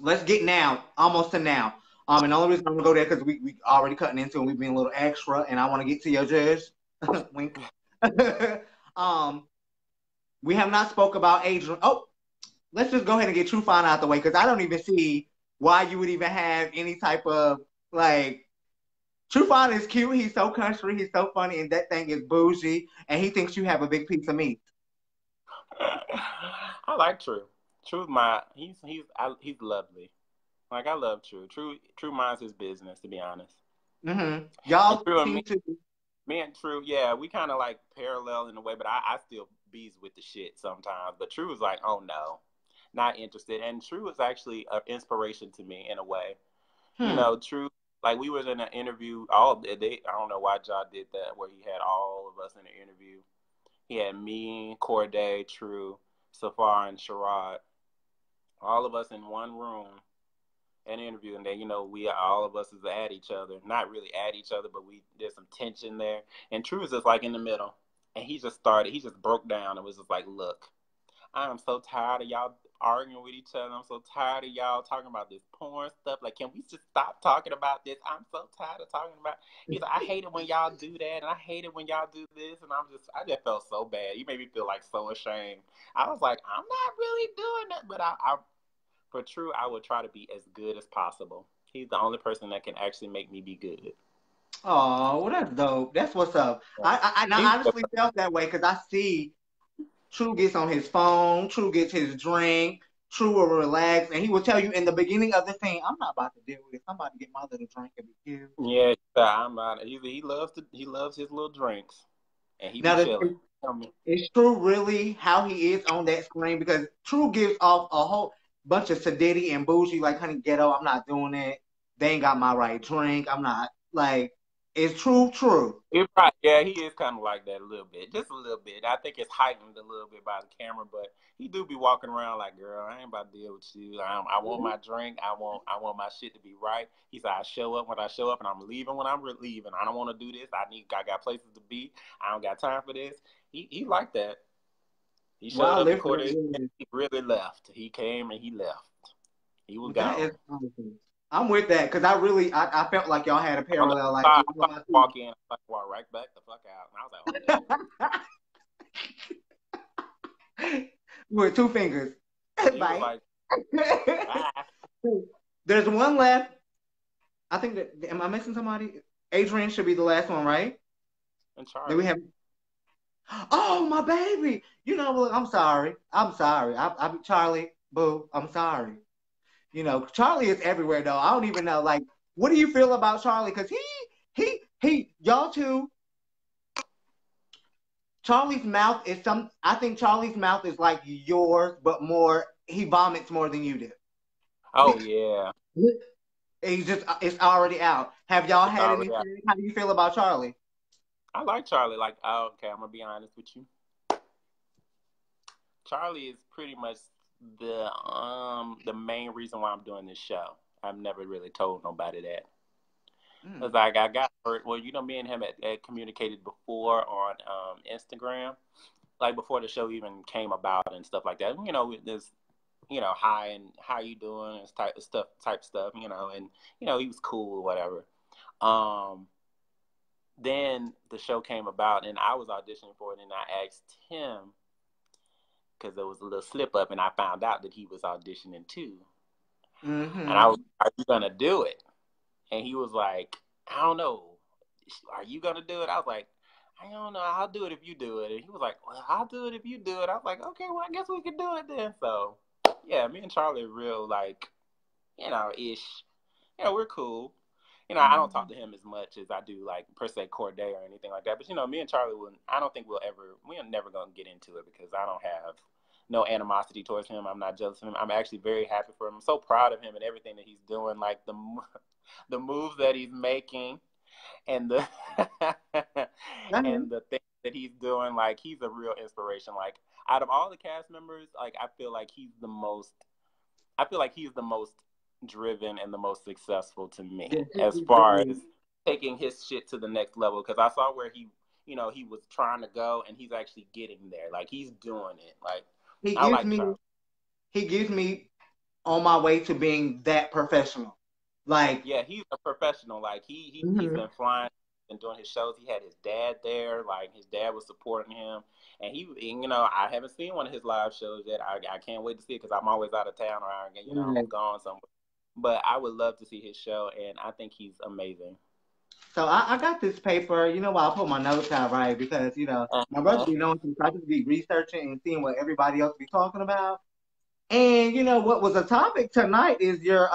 Speaker 1: let's get now, almost to now. And the only reason I'm gonna go there because we already cutting into and we've been a little extra, and I want to get to your judge. Wink. We have not spoke about Adrian. Oh, let's just go ahead and get True Fine out the way because I don't even see why you would even have any type of like. True Fine is cute. He's so country. He's so funny, and that thing is bougie. And he thinks you have a big piece of meat.
Speaker 3: I like True. True's he's lovely. Like I love True. True minds his business, to be honest.
Speaker 1: Mm-hmm.
Speaker 3: And
Speaker 1: Y'all
Speaker 3: True and
Speaker 1: seem to.
Speaker 3: me and True, yeah, we kind of like parallel in a way, but I still bees with the shit sometimes. But True is like, oh no, not interested. And True is actually an inspiration to me in a way. You
Speaker 1: Hmm.
Speaker 3: know, True, like we was in an interview. I don't know why Ja did that, where he had all of us in an interview. He had me, Cordae, True, Safar, and Sherrod, all of us in one room, an interview, and then we all of us is at each other, not really at each other, but there's some tension there, and True is just like in the middle, and he just broke down and was just like, look, I am so tired of y'all arguing with each other. I'm so tired of y'all talking about this porn stuff. Like, can we just stop talking about this? I'm so tired of talking about. He's like, I hate it when y'all do that, and I hate it when y'all do this, and I just felt so bad. He made me feel like so ashamed. I was like, I'm not really doing that, but for True, I would try to be as good as possible. He's the only person that can actually make me be good.
Speaker 1: Oh, well, that's dope. That's what's up. I honestly felt that way because I see True gets on his phone, True gets his drink, True will relax, and he will tell you in the beginning of the scene, I'm not about to deal with this. I'm about to get my little drink and be cute.
Speaker 3: Yeah, I'm not. He loves his little drinks, and he be
Speaker 1: Now,
Speaker 3: chilling.
Speaker 1: is True really how he is on that screen? Because True gives off a whole bunch of sedity and bougie, like, honey, ghetto, I'm not doing it. They ain't got my right drink. I'm not, like, is True true?
Speaker 3: Yeah, he is kind of like that a little bit, just a little bit. I think it's heightened a little bit by the camera, but he do be walking around like, "Girl, I ain't about to deal with you. I want my drink. I want my shit to be right." He said, "I show up when I show up, and I'm leaving when I'm leaving. I don't want to do this. I got places to be. I don't got time for this." He like that. He showed
Speaker 1: Wow,
Speaker 3: up to
Speaker 1: listen,
Speaker 3: court. He really left. He came and he left. He was
Speaker 1: that is
Speaker 3: gone.
Speaker 1: awesome. I'm with that because I felt like y'all had a
Speaker 3: I'm
Speaker 1: parallel. Like,
Speaker 3: I walk in, I walk right back the fuck out, and I was like, "Oh
Speaker 1: with two fingers.
Speaker 3: no." He was
Speaker 1: Bye.
Speaker 3: like, "Bye."
Speaker 1: There's one left. I think that am I missing somebody? Adrian should be the last one, right?
Speaker 3: And
Speaker 1: Then we
Speaker 3: Charlie.
Speaker 1: have. Oh, my baby. You know, look, I'm sorry. I'm sorry. Charlie. Boo. I'm sorry. You know, Charlie is everywhere though. I don't even know. Like, what do you feel about Charlie? Because y'all two. Charlie's mouth is some. I think Charlie's mouth is like yours, but more. He vomits more than you do.
Speaker 3: Oh yeah,
Speaker 1: It's already out. Have y'all
Speaker 3: it's
Speaker 1: had
Speaker 3: already
Speaker 1: anything?
Speaker 3: out.
Speaker 1: How do you feel about Charlie?
Speaker 3: I like Charlie. Like, oh, okay, I'm gonna be honest with you. Charlie is pretty much the main reason why I'm doing this show. I've never really told nobody that.
Speaker 1: Mm.
Speaker 3: Cause like I got hurt. Well, me and him had communicated before on Instagram, like before the show even came about and stuff like that. There's hi and how you doing and type stuff. And he was cool or whatever. Um, then the show came about and I was auditioning for it and I asked him because there was a little slip up and I found out that he was auditioning too. And I
Speaker 1: Mm-hmm.
Speaker 3: was, are you gonna do it? And he was like, I don't know. Are you gonna do it? I was like, I don't know. I'll do it if you do it. And he was like, well, I'll do it if you do it. I was like, okay, well, I guess we can do it then. So, yeah, me and Charlie are real, like, ish. We're cool. I don't talk to him as much as I do, like, per se, Cordae or anything like that. But, me and Charlie, I don't think we're never going to get into it because I don't have no animosity towards him. I'm not jealous of him. I'm actually very happy for him. I'm so proud of him and everything that he's doing, like the moves that he's making and the and the things that he's doing. Like, he's a real inspiration. Like, out of all the cast members, like, I feel like he's the most driven and the most successful to me as far as taking his shit to the next level. Because I saw where he was trying to go and he's actually getting there. Like, he's doing it. Like,
Speaker 1: He
Speaker 3: I
Speaker 1: gives
Speaker 3: like
Speaker 1: me
Speaker 3: Charlie.
Speaker 1: he gives me on my way to being that professional. Like,
Speaker 3: Yeah, he's a professional. Like, he's been flying and doing his shows. He had his dad there. Like, his dad was supporting him. And I haven't seen one of his live shows yet. I can't wait to see it because I'm always out of town or I'm gone somewhere. But I would love to see his show, and I think he's amazing.
Speaker 1: So I got this paper. You know why I put my notes out, right? Because my brother be knowing some, I just be researching and seeing what everybody else be talking about. And what was a topic tonight is your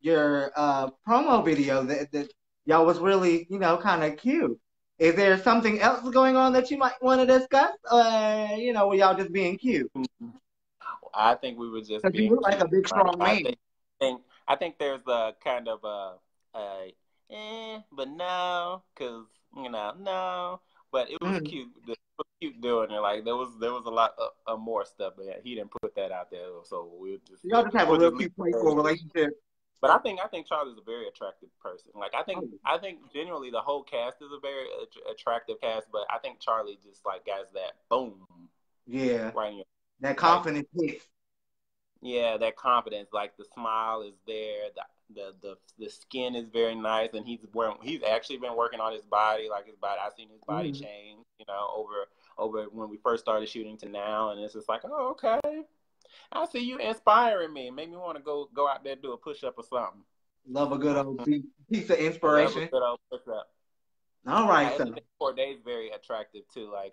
Speaker 1: promo video that y'all was really kind of cute. Is there something else going on that you might want to discuss? Were y'all just being cute?
Speaker 3: I think we were just
Speaker 1: Because you
Speaker 3: being
Speaker 1: look like
Speaker 3: cute.
Speaker 1: a big strong man.
Speaker 3: I think there's a kind of but no, because no, but it was cute. It was cute doing it. Like there was a lot of more stuff, but he didn't put that out there. So
Speaker 1: y'all just have a real cute, playful relationship.
Speaker 3: But I think Charlie's a very attractive person. Like I think genuinely the whole cast is a very attractive cast, but I think Charlie just like has that boom.
Speaker 1: Yeah.
Speaker 3: Right in your,
Speaker 1: that confidence hits.
Speaker 3: Yeah, that confidence. Like the smile is there. The skin is very nice, and he's actually been working on his body. Like his body, I've seen his body change. Over when we first started shooting to now, and it's just like, oh, okay. I see you inspiring me. Make me want to go out there and do a push up or something.
Speaker 1: Love a good old piece of inspiration.
Speaker 3: Love a good old push up.
Speaker 1: All right,
Speaker 3: so. I think Cordae is very attractive too. Like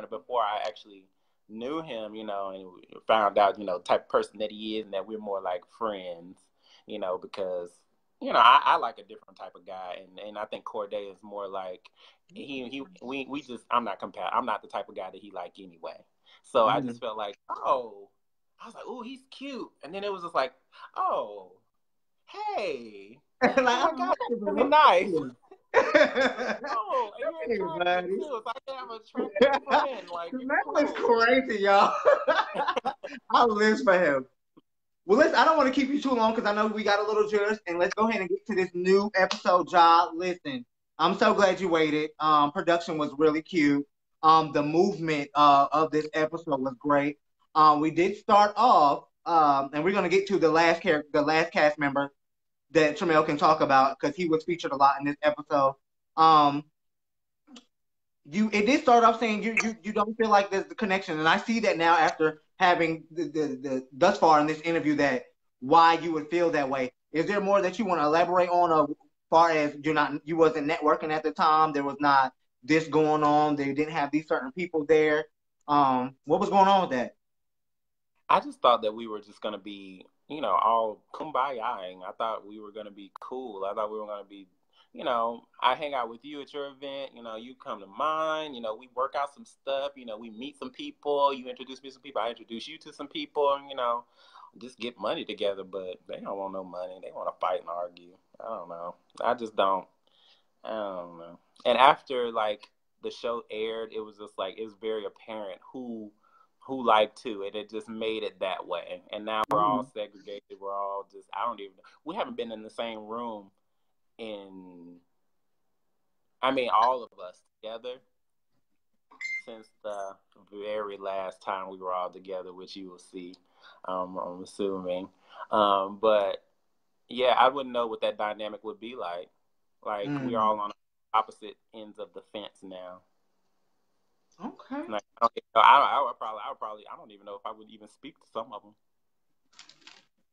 Speaker 3: before I actually knew him, and found out, type of person that he is, and that we're more like friends, because I like a different type of guy, and I think Cordae is more like I'm not the type of guy that he like anyway. So I just felt like, I was like, oh, he's cute. And then it was just like, oh, hey.
Speaker 1: Like,
Speaker 3: oh my God, really nice.
Speaker 1: Oh,
Speaker 3: and you're attractive too. So I can have a attractive friend. Like,
Speaker 1: that is crazy, y'all. I'll live for him. Well, listen, I don't want to keep you too long because I know we got a little juice, and let's go ahead and get to this new episode, y'all. Listen, I'm so glad you waited. Production was really cute. The movement of this episode was great. We did start off, and we're gonna get to the last cast member that Tramel can talk about because he was featured a lot in this episode. It did start off saying you don't feel like there's the connection, and I see that now after having the thus far in this interview that why you would feel that way. Is there more that you want to elaborate on, as far as you wasn't networking at the time, there was not this going on, they didn't have these certain people there? What was going on with that?
Speaker 3: I just thought that we were just gonna be, all kumbaya-ing. I thought we were gonna be cool. I thought we were gonna be, I hang out with you at your event, you come to mine, we work out some stuff, we meet some people, you introduce me to some people, I introduce you to some people, and, just get money together. But they don't want no money. They want to fight and argue. I don't know. I don't know. And after like the show aired, it was just like, it was very apparent who liked who, and it just made it that way. And now we're all segregated. We're all just, I don't even know. We haven't been in the same room all of us together since the very last time we were all together, which you will see, I'm assuming. But yeah, I wouldn't know what that dynamic would be like. Like we're all on opposite ends of the fence now.
Speaker 1: Okay.
Speaker 3: Like, I don't even know if I would even speak to some of them.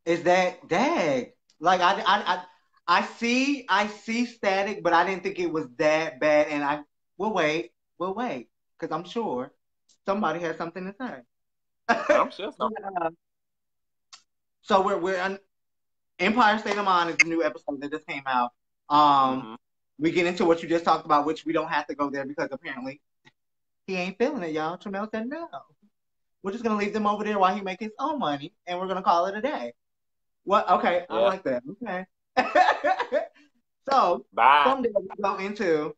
Speaker 1: Is that dag? Like I see static, but I didn't think it was that bad. And we'll wait, because I'm sure somebody has something to say.
Speaker 3: I'm sure so.
Speaker 1: So we're on Empire State of Mind is the new episode that just came out. We get into what you just talked about, which we don't have to go there because apparently he ain't feeling it, y'all. Tramel said no. We're just gonna leave them over there while he makes his own money, and we're gonna call it a day. What? Okay, yeah. I like that. Okay. So from there we go into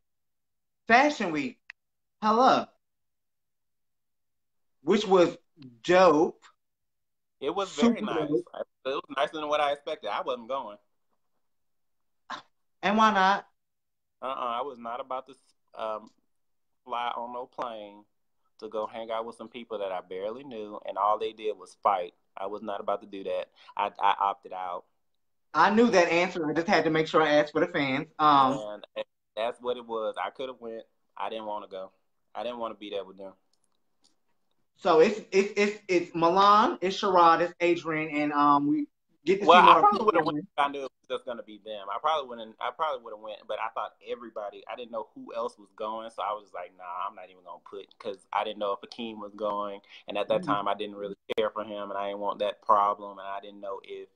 Speaker 1: Fashion Week. Hello. Which was dope.
Speaker 3: It was very nice. Dope. It was nicer than what I expected. I wasn't going.
Speaker 1: And why not?
Speaker 3: I was not about to fly on no plane to go hang out with some people that I barely knew, and all they did was fight. I was not about to do that. I opted out.
Speaker 1: I knew that answer. I just had to make sure I asked for the fans.
Speaker 3: And that's what it was. I could have went. I didn't want to go. I didn't want to be there with them.
Speaker 1: So it's Milan, it's Sherrod, it's Adrian, and get to
Speaker 3: Well,
Speaker 1: see
Speaker 3: I
Speaker 1: more.
Speaker 3: probably would have went if I knew it was just gonna be them. I probably wouldn't. I probably would have went, but I thought everybody. I didn't know who else was going, so I was like, nah, I'm not even gonna put because I didn't know if Akeem was going, and at that time I didn't really care for him, and I didn't want that problem, and I didn't know if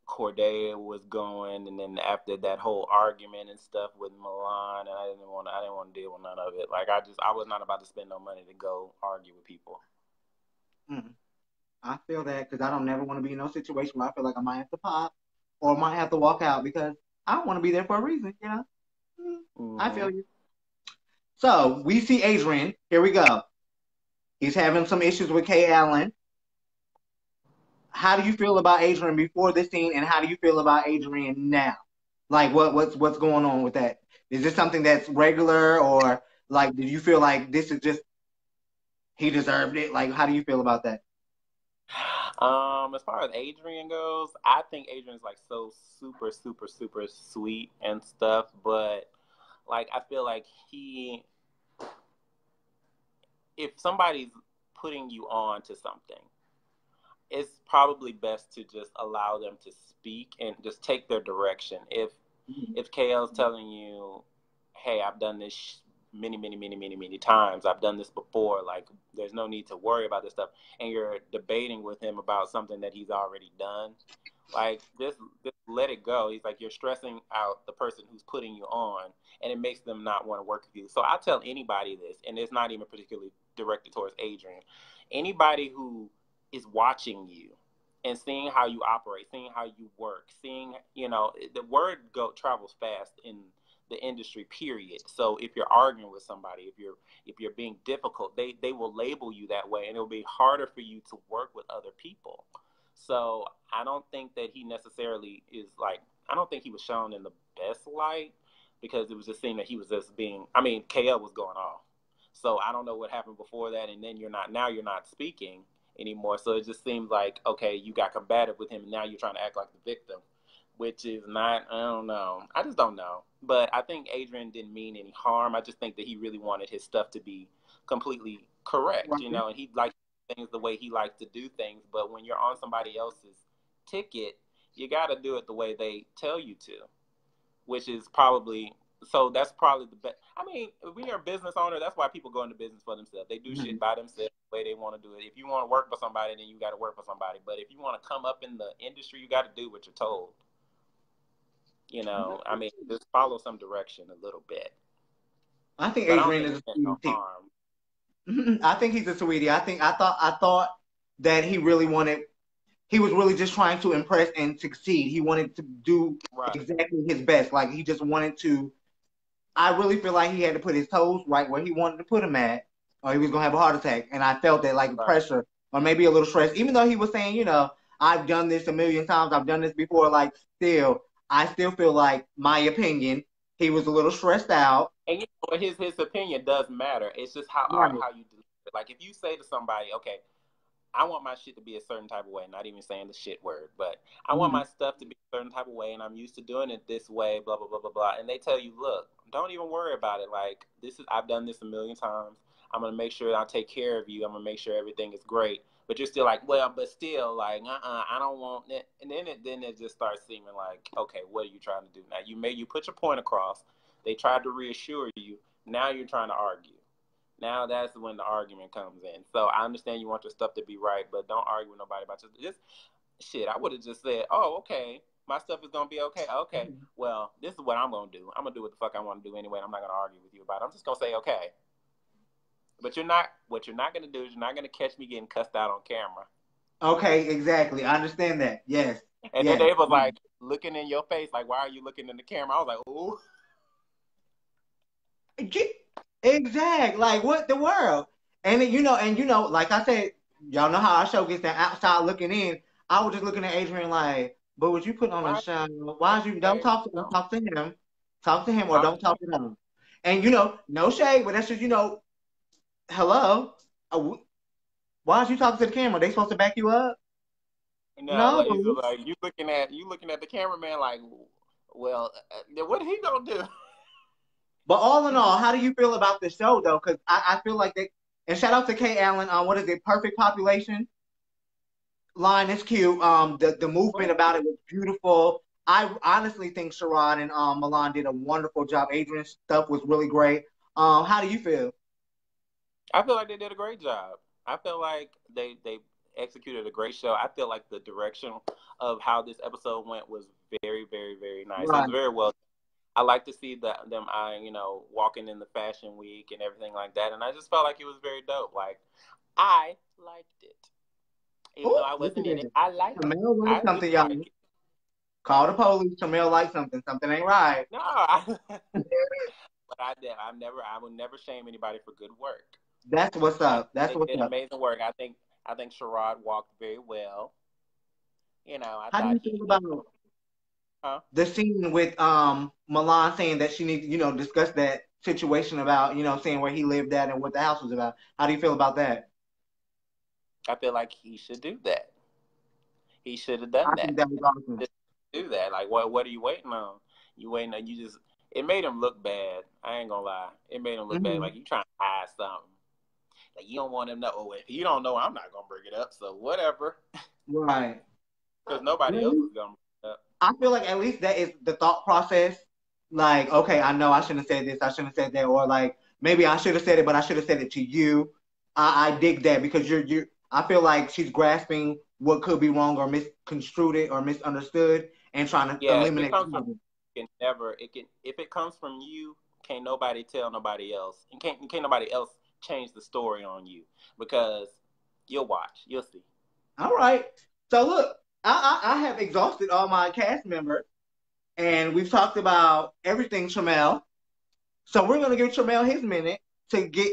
Speaker 3: Cordae was going, and then after that whole argument and stuff with Milan, and I didn't want to deal with none of it. Like I was not about to spend no money to go argue with people.
Speaker 1: Mm. I feel that because I don't never want to be in no situation where I feel like I might have to pop or might have to walk out because I don't want to be there for a reason, you know? I feel you. So we see Adrian. Here we go. He's having some issues with Kay Allen. How do you feel about Adrian before this scene, and how do you feel about Adrian now? Like, what's going on with that? Is this something that's regular, or like, do you feel like this is just he deserved it? Like, how do you feel about that?
Speaker 3: As far as Adrian goes, I think Adrian's like so super, super, super sweet and stuff, but like I feel like if somebody's putting you on to something, it's probably best to just allow them to speak and just take their direction. If KL's telling you, hey, I've done this many times, I've done this before, like there's no need to worry about this stuff, and you're debating with him about something that he's already done, like just let it go. He's like, you're stressing out the person who's putting you on, and it makes them not want to work with you. So I tell anybody this, and it's not even particularly directed towards Adrian. Anybody who is watching you and seeing how you operate, seeing how you work, seeing, the word travels fast in the industry, period. So if you're arguing with somebody, if you're being difficult, they will label you that way, and it'll be harder for you to work with other people. So I don't think that he necessarily is like, I don't think he was shown in the best light, because it was just seeing that he was just being, KL was going off. So I don't know what happened before that, and then you're not speaking anymore. So it just seems like, okay, you got combative with him, and now you're trying to act like the victim, which is not, I don't know. I just don't know. But I think Adrian didn't mean any harm. I just think that he really wanted his stuff to be completely correct, and he liked things the way he likes to do things. But when you're on somebody else's ticket, you got to do it the way they tell you to, which is probably, so that's probably the best. When you're a business owner, that's why people go into business for themselves. They do shit by themselves the way they want to do it. If you want to work for somebody, then you got to work for somebody. But if you want to come up in the industry, you got to do what you're told. Just follow some direction a little bit.
Speaker 1: I think Adrian is a sweetie. I think he's a sweetie. I thought that he was really just trying to impress and succeed. He wanted to do exactly his best. Like, he just wanted to, I really feel like he had to put his toes right where he wanted to put them at, or he was going to have a heart attack. And I felt that, like, pressure or maybe a little stress, even though he was saying, I've done this a million times, I've done this before, like, I still feel like, my opinion, he was a little stressed out.
Speaker 3: And his opinion does matter. It's just how you do it. Like, if you say to somebody, okay, I want my shit to be a certain type of way, not even saying the shit word, but I want my stuff to be a certain type of way, and I'm used to doing it this way, blah, blah, blah, blah, blah. And they tell you, look, don't even worry about it. Like, I've done this a million times. I'm going to make sure I take care of you. I'm going to make sure everything is great. But you're still like, well, but still, like, I don't want it. And then it just starts seeming like, okay, what are you trying to do? Now, you put your point across. They tried to reassure you. Now you're trying to argue. Now that's when the argument comes in. So I understand you want your stuff to be right, but don't argue with nobody about this shit. I would have just said, oh, okay, my stuff is going to be okay. Okay, well, this is what I'm going to do. I'm going to do what the fuck I want to do anyway. I'm not going to argue with you about it. I'm just going to say, okay. But what you're not going to do is you're not going to catch me getting cussed out on camera.
Speaker 1: Okay, exactly. I understand that. Yes.
Speaker 3: And then they was like looking in your face, like, why are you looking in the camera? I was like, ooh.
Speaker 1: Exactly. Like, what the world? And like I said, y'all know how our show gets that outside looking in. I was just looking at Adrian like, but what you put on the show? Why don't talk to him? Talk to him. Talk to him, or don't talk to him. And no shade, but that's just hello. Why aren't you talking to the camera? They supposed to back you up?
Speaker 3: No, like you looking at the cameraman like, well, what he gonna do?
Speaker 1: But all in all, how do you feel about the show, though? Because I feel like and shout out to Kay Allen on, what is it, Perfect Population? line is cute. The movement about it was beautiful. I honestly think Sherrod and Milan did a wonderful job. Adrian's stuff was really great. How do you feel?
Speaker 3: I feel like they did a great job. I feel like they executed a great show. I feel like the direction of how this episode went was very, very, very nice. It
Speaker 1: Right.
Speaker 3: was very well. I like to see them, walking in the fashion week and everything like that, and I just felt like it was very dope. Like I liked it, even
Speaker 1: Oh,
Speaker 3: though I
Speaker 1: look at
Speaker 3: wasn't in it.
Speaker 1: that.
Speaker 3: I liked it.
Speaker 1: Tramel
Speaker 3: I
Speaker 1: likes
Speaker 3: really
Speaker 1: something, y'all.
Speaker 3: like it.
Speaker 1: Call the police. Tramel likes something. Something ain't right.
Speaker 3: No, but I did. I would never shame anybody for good work.
Speaker 1: That's what's
Speaker 3: I
Speaker 1: up. That's
Speaker 3: think
Speaker 1: what's
Speaker 3: they did
Speaker 1: up.
Speaker 3: amazing work. I think Sherrod walked very well. I
Speaker 1: How do
Speaker 3: thought
Speaker 1: you
Speaker 3: he
Speaker 1: feel
Speaker 3: did.
Speaker 1: about
Speaker 3: Huh?
Speaker 1: the scene with Milan saying that she needs, discuss that situation about, saying where he lived at and what the house was about? How do you feel about that?
Speaker 3: I feel like he should do that. He should have
Speaker 1: I
Speaker 3: done
Speaker 1: think
Speaker 3: that.
Speaker 1: that was awesome.
Speaker 3: Just do that. Like, what are you waiting on? You waiting on you just. It made him look bad. I ain't gonna lie. It made him look bad.
Speaker 1: Hmm.
Speaker 3: Like you trying to hide something. Like you don't want him to know. Oh, if you don't know, I'm not gonna bring it up. So whatever,
Speaker 1: Right.
Speaker 3: because nobody else is gonna bring it up.
Speaker 1: I feel like at least that is the thought process. Like, okay, I know I shouldn't have said this, I shouldn't have said that, or like maybe I should have said it, but I should have said it to you. I dig that because you're. I feel like she's grasping what could be wrong or misconstrued it or misunderstood and trying to
Speaker 3: Yeah, if it
Speaker 1: eliminate
Speaker 3: comes from
Speaker 1: problems.
Speaker 3: can never it can if it comes from you, can't nobody tell nobody else, and can't nobody else change the story on you because you'll see.
Speaker 1: All right. So look, I have exhausted all my cast members, and we've talked about everything, Tramel. So we're gonna give Tramel his minute to get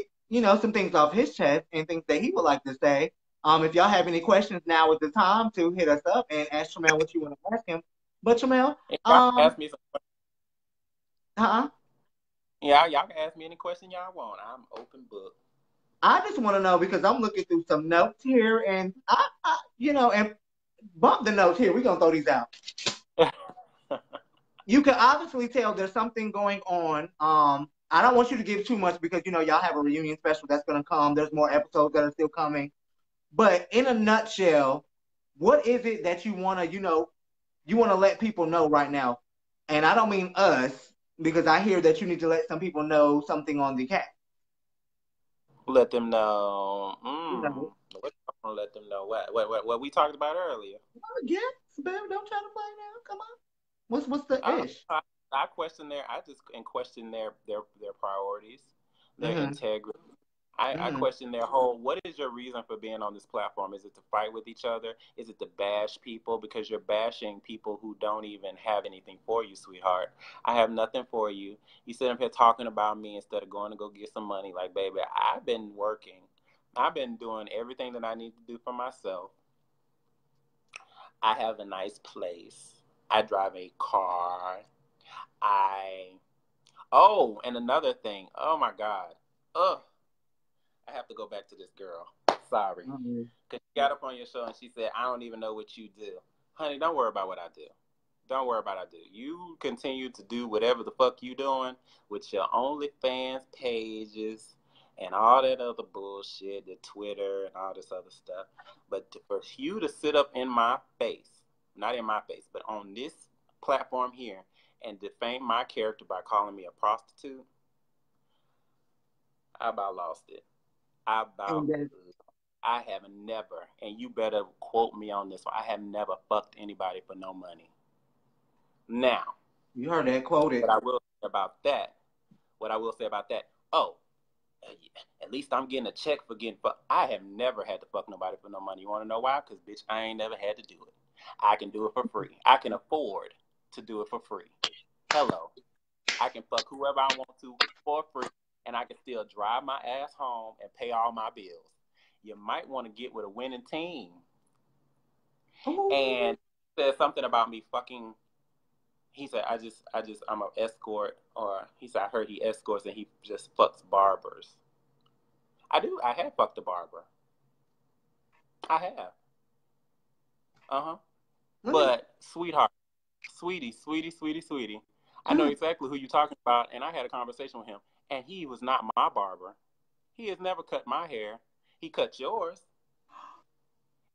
Speaker 1: some things off his chest and things that he would like to say. If y'all have any questions, now is the time to hit us up and ask Tramel what you want to ask him. But Tramel,
Speaker 3: And y'all can ask me some.
Speaker 1: uh
Speaker 3: Yeah, y'all can ask me any question y'all want. I'm open book.
Speaker 1: I just want to know because I'm looking through some notes here, and and bump the notes here. We're gonna throw these out. You can obviously tell there's something going on. I don't want you to give too much because y'all have a reunion special that's gonna come. There's more episodes that are still coming. But in a nutshell, what is it that you wanna let people know right now? And I don't mean us because I hear that you need to let some people know something on the cat.
Speaker 3: Let them know.
Speaker 1: You know,
Speaker 3: What I'm gonna let them know? What we talked about earlier.
Speaker 1: yes, baby, don't try to play now. Come on. What's the ish?
Speaker 3: I question question their priorities, their
Speaker 1: Mm-hmm.
Speaker 3: integrity. I
Speaker 1: Mm-hmm.
Speaker 3: question their whole. What is your reason for being on this platform? Is it to fight with each other? Is it to bash people because you're bashing people who don't even have anything for you, sweetheart? I have nothing for you. You sit up here talking about me instead of going to go get some money. Like, baby, I've been working. I've been doing everything that I need to do for myself. I have a nice place. I drive a car. I Oh, and another thing. Oh my God. Ugh. I have to go back to this girl. Sorry.
Speaker 1: Mm-hmm.
Speaker 3: Because she got up on your show and she said, I don't even know what you do. Honey, don't worry about what I do. Don't worry about what I do. You continue to do whatever the fuck you doing with your OnlyFans pages and all that other bullshit, the Twitter and all this other stuff. But for you to sit up in my face, not in my face, but on this platform here and defame my character by calling me a prostitute, I about lost it. I about
Speaker 1: And
Speaker 3: I have never, and you better quote me on this one, I have never fucked anybody for no money. Now,
Speaker 1: you heard that quoted.
Speaker 3: what I will say about that, oh, at least I'm getting a check for getting fucked. I have never had to fuck nobody for no money. You want to know why? Because, bitch, I ain't never had to do it. I can do it for free. I can afford to do it for free. Hello. I can fuck whoever I want to for free, and I can still drive my ass home and pay all my bills. You might want to get with a winning team.
Speaker 1: Ooh.
Speaker 3: And said something about me fucking. He said, I'm an escort, or he said, I heard he escorts and he just fucks barbers. I do. I have fucked a barber. I have. Uh-huh. But, sweetheart, sweetie, I know exactly who you're talking about, and I had a conversation with him, and he was not my barber. He has never cut my hair. He cut yours.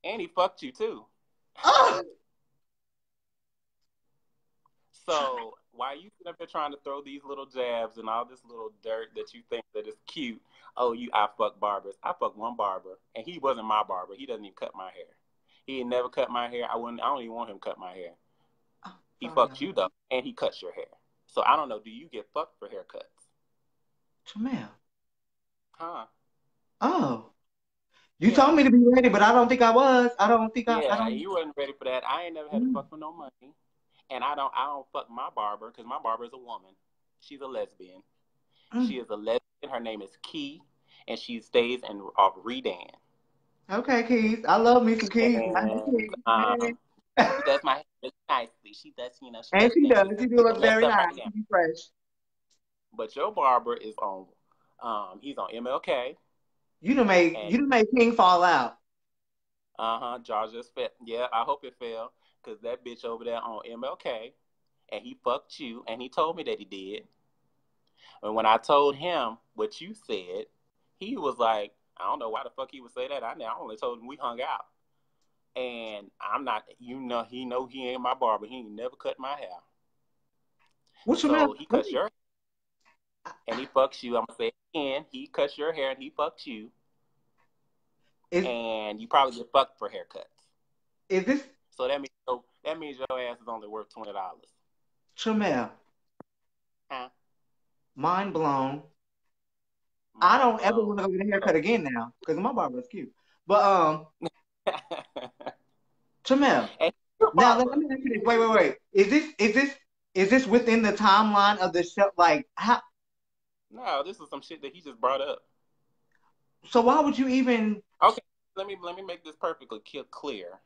Speaker 3: And he fucked you too.
Speaker 1: Oh.
Speaker 3: So why you sitting up there trying to throw these little jabs and all this little dirt that you think that is cute? Oh, I fuck barbers. I fucked one barber, and he wasn't my barber. He doesn't even cut my hair. He ain't never cut my hair. I don't even want him to cut my hair. He fucked you though, and he cuts your hair. So I don't know. Do you get fucked for haircuts?
Speaker 1: Tramel.
Speaker 3: Huh?
Speaker 1: Oh. You told me to be ready, but I don't think I was. I don't.
Speaker 3: You wasn't ready for that. I ain't never had to fuck for no money. And I don't fuck my barber because my barber is a woman. She's a lesbian. She is a lesbian. Her name is Key, and she stays in Redan.
Speaker 1: Okay, Keys. I love me some Keys.
Speaker 3: She does my hair really nicely. She does,
Speaker 1: and she does. She do look very nice. She be fresh.
Speaker 3: But your barber is on. He's on MLK.
Speaker 1: You done made King fall out.
Speaker 3: Jaw just fell. Yeah, I hope it fell. Because that bitch over there on MLK, and he fucked you, and he told me that he did. And when I told him what you said, he was like, I don't know why the fuck he would say that. I only told him we hung out. And I'm not, he ain't my barber. He ain't never cut my hair. So he cuts your hair, and he fucks you. I'm going to say it again. He cuts your hair, and he fucks you. And you probably get fucked for haircuts.
Speaker 1: Is this...
Speaker 3: So that means your ass is only worth $20.
Speaker 1: Tramel.
Speaker 3: Huh?
Speaker 1: Mind blown. I don't ever want to go get a haircut again now because my barber is cute. But Tramel. Now let me ask you this. Wait. Is this within the timeline of the show? Like how?
Speaker 3: No, this is some shit that he just brought up.
Speaker 1: So why would you even?
Speaker 3: Okay, let me make this perfectly clear.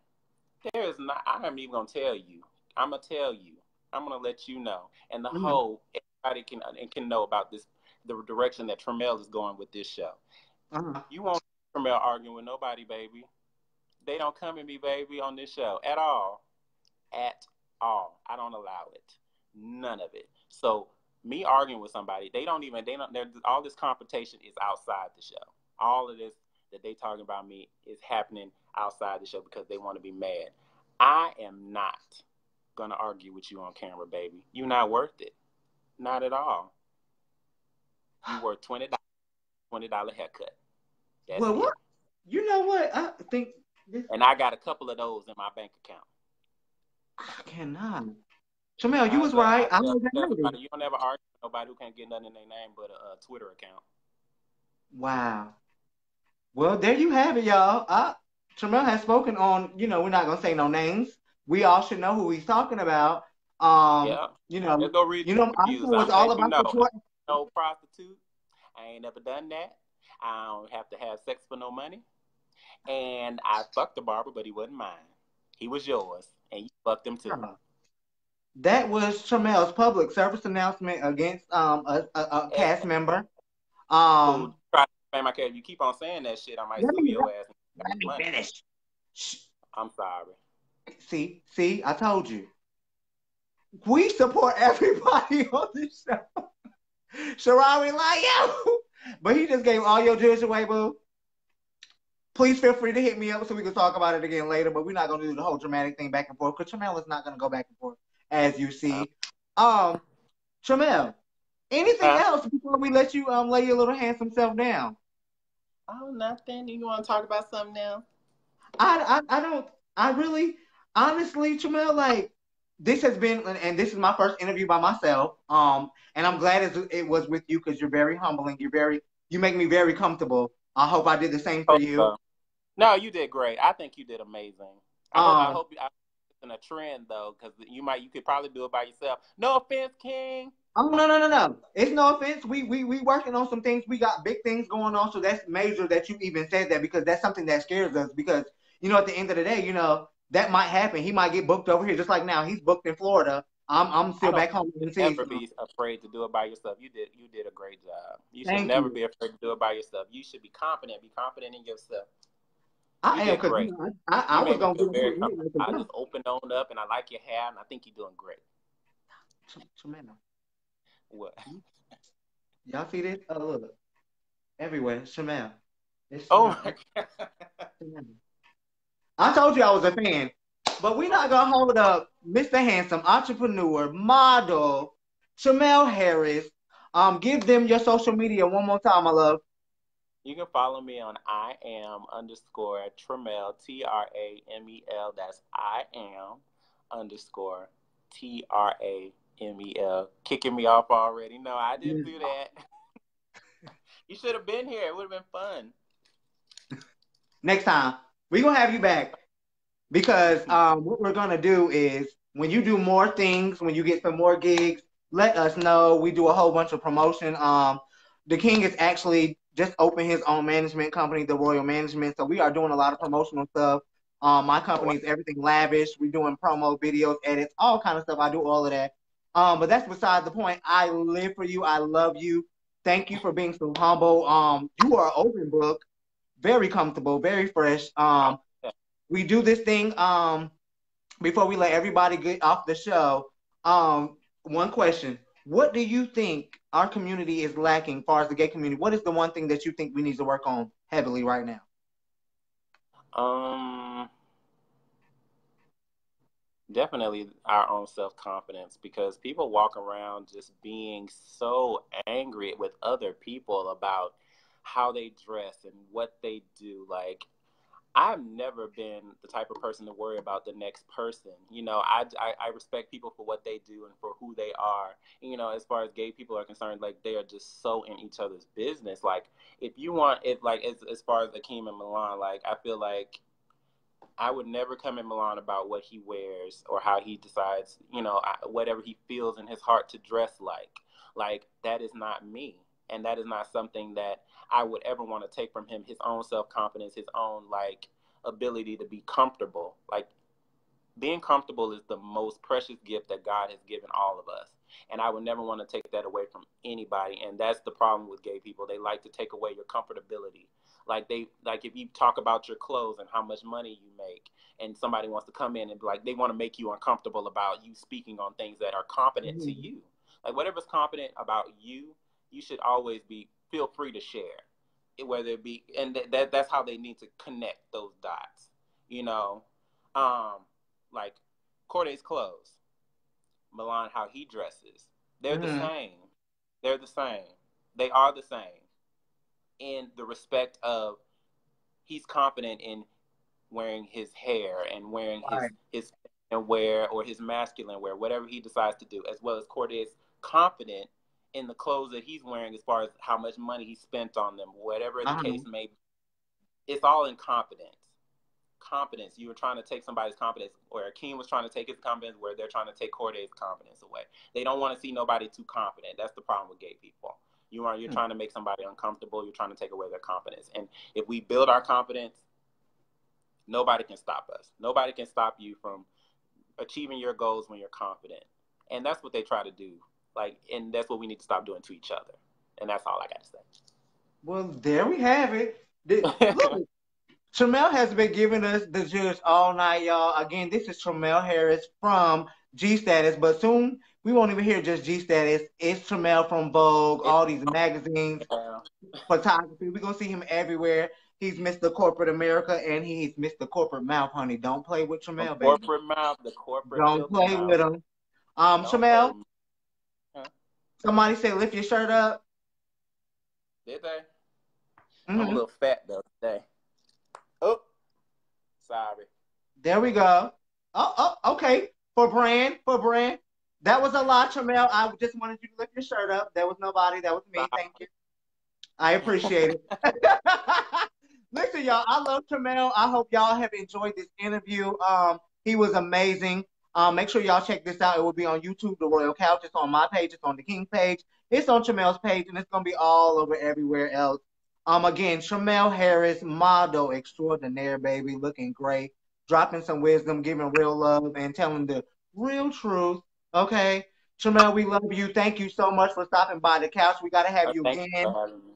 Speaker 3: There is not. I am even gonna tell you. I'm gonna tell you. I'm gonna let you know, and the whole everybody can know about this. The direction that Tramel is going with this show. You won't see Tramel arguing with nobody, baby. They don't come at me, baby, on this show at all. At all. I don't allow it. None of it. So me arguing with somebody, all this confrontation is outside the show. All of this that they talking about me is happening outside the show because they want to be mad. I am not gonna argue with you on camera, baby. You're not worth it. Not at all. You worth $20 haircut. That's
Speaker 1: well, what? You know what? I think
Speaker 3: and I got a couple of those in my bank account.
Speaker 1: I cannot. Tramel, you was right.
Speaker 3: You don't ever argue with nobody who can't get nothing in their name but a Twitter account.
Speaker 1: Wow. Well, there you have it, y'all. Tramel has spoken on, we're not going to say no names. We all should know who he's talking about.
Speaker 3: Let's go read
Speaker 1: I know it's all about support.
Speaker 3: No prostitute. I ain't never done that. I don't have to have sex for no money. And I fucked the barber, but he wasn't mine. He was yours, and you fucked him too.
Speaker 1: That was Tramel's public service announcement against a cast member.
Speaker 3: Try to pay my case. If you keep on saying that shit, I might sue your ass.
Speaker 1: Let me finish.
Speaker 3: I'm sorry.
Speaker 1: See, I told you. We support everybody on this show. Sharari like you, but he just gave all your judge away, boo. Please feel free to hit me up so we can talk about it again later, but we're not going to do the whole dramatic thing back and forth because Tramel is not going to go back and forth, as you see. Tramel, anything else before we let you lay your little handsome self down?
Speaker 3: Oh, nothing. You want to talk about something now?
Speaker 1: Honestly, Tramel, like, this has been, and this is my first interview by myself, and I'm glad it was with you because you're very humbling. You make me very comfortable. I hope I did the same for you.
Speaker 3: No, you did great. I think you did amazing. I hope it's in a trend though, because you could probably do it by yourself. No offense, King.
Speaker 1: Oh no. It's no offense. We working on some things. We got big things going on, so that's major that you even said that because that's something that scares us because at the end of the day, that might happen. He might get booked over here just like now. He's booked in Florida. I'm still back home.
Speaker 3: Never be afraid to do it by yourself. You did a great job. You should never be afraid to do it by yourself. You should be confident. Be confident in yourself.
Speaker 1: I am great. I was gonna do
Speaker 3: very I just opened on up, and I like your hair, and I think you're doing great.
Speaker 1: Tramel.
Speaker 3: What?
Speaker 1: Y'all see this? Oh look, everywhere. Tramel.
Speaker 3: Oh my God.
Speaker 1: I told you I was a fan. But we're not gonna hold up Mr. Handsome, entrepreneur, model, Tramel Harris. Give them your social media one more time, my love.
Speaker 3: You can follow me on I am underscore Tramel, Tramel. That's I am underscore Tramel. Kicking me off already. No, I didn't do that. You should have been here. It would have been fun.
Speaker 1: Next time, we're gonna have you back. Because what we're gonna do is when you do more things, when you get some more gigs, let us know. We do a whole bunch of promotion. The King is actually just opened his own management company, the Royal Management. So we are doing a lot of promotional stuff. My company is everything lavish. We're doing promo videos, edits, all kind of stuff. I do all of that. But that's beside the point. I live for you. I love you. Thank you for being so humble. You are open book, very comfortable, very fresh. We do this thing before we let everybody get off the show. One question. What do you think our community is lacking as far as the gay community? What is the one thing that you think we need to work on heavily right now?
Speaker 3: Definitely our own self-confidence, because people walk around just being so angry with other people about how they dress and what they do. Like, I've never been the type of person to worry about the next person. I respect people for what they do and for who they are. And, as far as gay people are concerned, like, they are just so in each other's business. Like, if you want it, like, as far as the King and Milan, like, I feel like I would never come in Milan about what he wears or how he decides, whatever he feels in his heart to dress like. Like, that is not me. And that is not something that I would ever want to take from him, his own self-confidence, his own, like, ability to be comfortable. Like, being comfortable is the most precious gift that God has given all of us. And I would never want to take that away from anybody. And that's the problem with gay people. They like to take away your comfortability. Like, if you talk about your clothes and how much money you make, and somebody wants to come in and be like, they want to make you uncomfortable about you speaking on things that are competent to you. Like, whatever's competent about you, you should always feel free to share. Whether it be, and that's how they need to connect those dots. Like Cordae's clothes, Milan, how he dresses. They're the same. They're the same. They are the same. In the respect of, he's confident in wearing his hair and wearing his wear, or his masculine wear, whatever he decides to do, as well as Cordae is confident in the clothes that he's wearing as far as how much money he spent on them, whatever the case may be. It's all in confidence. Confidence. You were trying to take somebody's confidence, or Akeem was trying to take his confidence, where they're trying to take Cordae's confidence away. They don't want to see nobody too confident. That's the problem with gay people. You're trying to make somebody uncomfortable. You're trying to take away their confidence. And if we build our confidence, nobody can stop us. Nobody can stop you from achieving your goals when you're confident. And that's what they try to do. Like, and that's what we need to stop doing to each other. And that's all I got to say.
Speaker 1: Well, there we have it. Look, Tramel has been giving us the judge all night, y'all. Again, this is Tramel Harris from G Status, but soon we won't even hear just G Status. It's Tramel from Vogue, all these magazines, photography. We're going to see him everywhere. He's Mr. Corporate America, and he's Mr. Corporate Mouth, honey. Don't play with Tramel, baby.
Speaker 3: Corporate mouth, the corporate
Speaker 1: Don't play
Speaker 3: mouth.
Speaker 1: with him. Tramel, somebody said lift your shirt up.
Speaker 3: Did they? I'm a little fat, though, today. Oh, sorry.
Speaker 1: There we go. Oh, okay. For brand. That was a lot, Tramel. I just wanted you to lift your shirt up. There was nobody. That was me. Thank you. I appreciate it. Listen, y'all, I love Tramel. I hope y'all have enjoyed this interview. He was amazing. Make sure y'all check this out. It will be on YouTube, The Royal Couch. It's on my page. It's on the King page. It's on Tramel's page, and it's going to be all over everywhere else. Again, Tramel Harris, model extraordinaire, baby, looking great, dropping some wisdom, giving real love, and telling the real truth. Okay, Tramel, we love you. Thank you so much for stopping by the couch. We got to have you again.
Speaker 3: You for having me.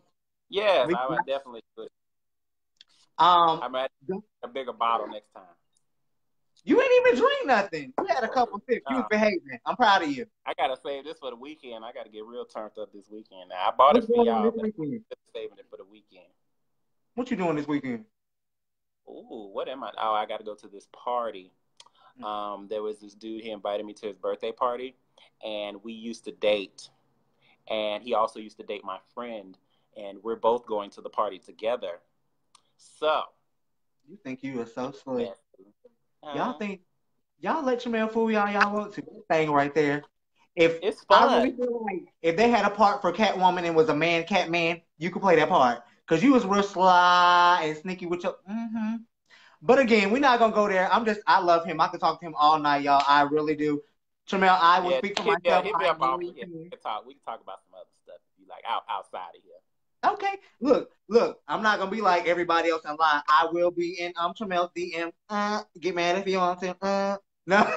Speaker 3: Yes, I would definitely do it. I'm at a bigger bottle next time.
Speaker 1: You ain't even drink nothing. You had a couple sips. You was behaving. I'm proud of you.
Speaker 3: I gotta save this for the weekend. I gotta get real turned up this weekend. Now, I bought it for y'all, but I'm saving it for the weekend.
Speaker 1: What you doing this weekend?
Speaker 3: Ooh, what am I? Oh, I got to go to this party. There was this dude, he invited me to his birthday party, and we used to date. And he also used to date my friend, and we're both going to the party together. So,
Speaker 1: You think you are so slick.
Speaker 3: messy.
Speaker 1: Y'all
Speaker 3: Uh,
Speaker 1: think y'all let Tramel fool y'all want to. That thing right there. If
Speaker 3: it's
Speaker 1: I really
Speaker 3: fun.
Speaker 1: feel like if they had a part for Catwoman and was a man, Catman, you could play that part. Cause you was real sly and sneaky with your But again, we're not gonna go there. I love him. I could talk to him all night, y'all. I really do. Tramel, I will
Speaker 3: Yeah,
Speaker 1: speak for myself.
Speaker 3: hit me
Speaker 1: I
Speaker 3: up off
Speaker 1: really
Speaker 3: of here.
Speaker 1: can.
Speaker 3: We can talk. We can talk about some other stuff if you like outside of here.
Speaker 1: Okay, look. I'm not gonna be like everybody else in line. I will be in Tramel's DM. Get mad if you want to. No.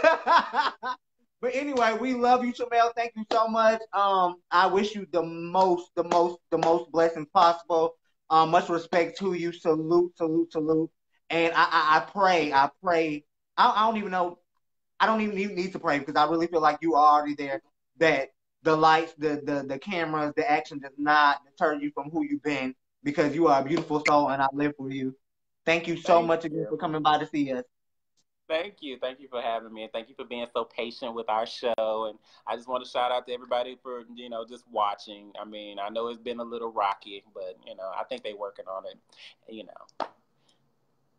Speaker 1: But anyway, we love you, Tramel. Thank you so much. I wish you the most blessings possible. Much respect to you. Salute, salute, salute. And I pray. I don't even know. I don't even need to pray because I really feel like you are already there. That the lights, the cameras, the action does not deter you from who you've been because you are a beautiful soul and I live for you. Thank you so
Speaker 3: Thank
Speaker 1: much again
Speaker 3: you.
Speaker 1: for coming by to see us.
Speaker 3: Thank you. Thank you for having me, and thank you for being so patient with our show. And I just want to shout out to everybody for, just watching. I mean, I know it's been a little rocky, but, I think they're working on it, you know.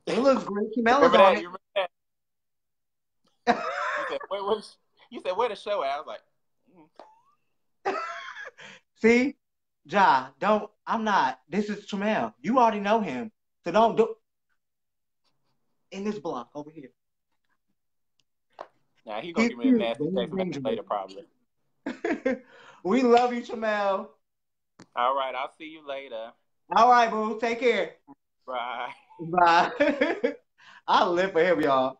Speaker 1: It looks great. Kimel is
Speaker 3: Remember
Speaker 1: on
Speaker 3: that?
Speaker 1: it.
Speaker 3: You remember that? You said, you said, where the show at? I was like,
Speaker 1: See, I'm not. This is Tramel. You already know him, so don't do in this block over here.
Speaker 3: Now he's going to
Speaker 1: He's
Speaker 3: give me a
Speaker 1: cute,
Speaker 3: nasty
Speaker 1: but he's
Speaker 3: text message
Speaker 1: dangerous.
Speaker 3: later, probably.
Speaker 1: We love you, Tramel.
Speaker 3: All right. I'll see you later.
Speaker 1: All right, boo. Take care.
Speaker 3: Bye.
Speaker 1: Bye. I live for him, y'all.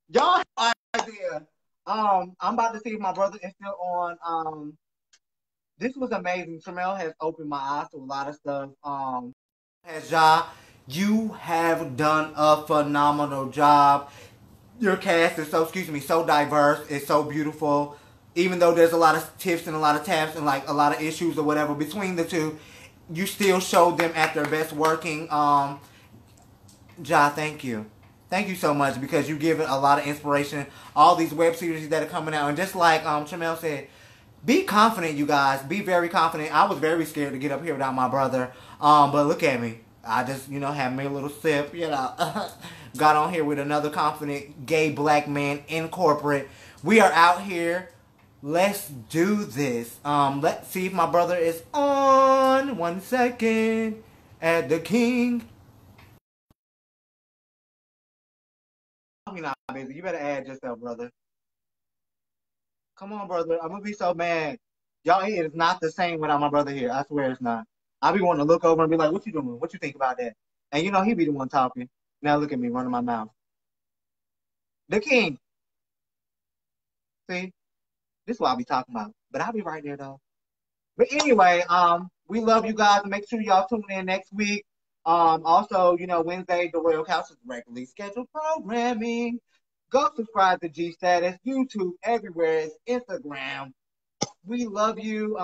Speaker 1: Y'all have no idea. I'm about to see if my brother is still on. This was amazing. Tramel has opened my eyes to a lot of stuff. As Ja, you have done a phenomenal job. Your cast is so diverse. It's so beautiful. Even though there's a lot of tips and a lot of taps and like a lot of issues or whatever between the two, you still showed them at their best working. Ja, thank you. Thank you so much because you give it a lot of inspiration. All these web series that are coming out. And just like Tramel said, be confident, you guys. Be very confident. I was very scared to get up here without my brother. But look at me. I just, had me a little sip, Got on here with another confident gay black man in corporate. We are out here. Let's do this. Let's see if my brother is on. 1 second. At the King. You're not busy. You better add yourself, brother. Come on, brother. I'm gonna be so mad. Y'all, it is not the same without my brother here. I swear it's not. I be wanting to look over and be like, "What you doing? What you think about that?" And he be the one talking. Now look at me running my mouth. The King. See, this is what I be talking about. But I'll be right there though. But anyway, we love you guys. Make sure y'all tune in next week. Also, Wednesday, the Royal Couch is regularly scheduled programming. Go subscribe to G Status, YouTube, everywhere. It's Instagram. We love you.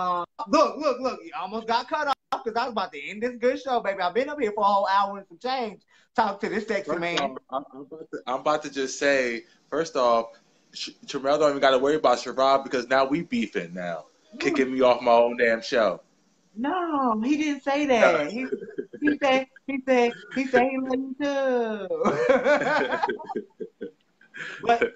Speaker 1: Look. You almost got cut off because I was about to end this good show, baby. I've been up here for a whole hour and some change. Talk to this sexy
Speaker 2: First
Speaker 1: man.
Speaker 2: off, I'm about to just say, first off, Tramel don't even got to worry about Sherrod because now we beefing now, kicking me off my own damn show.
Speaker 1: No, he didn't say that. He said he loved you too. But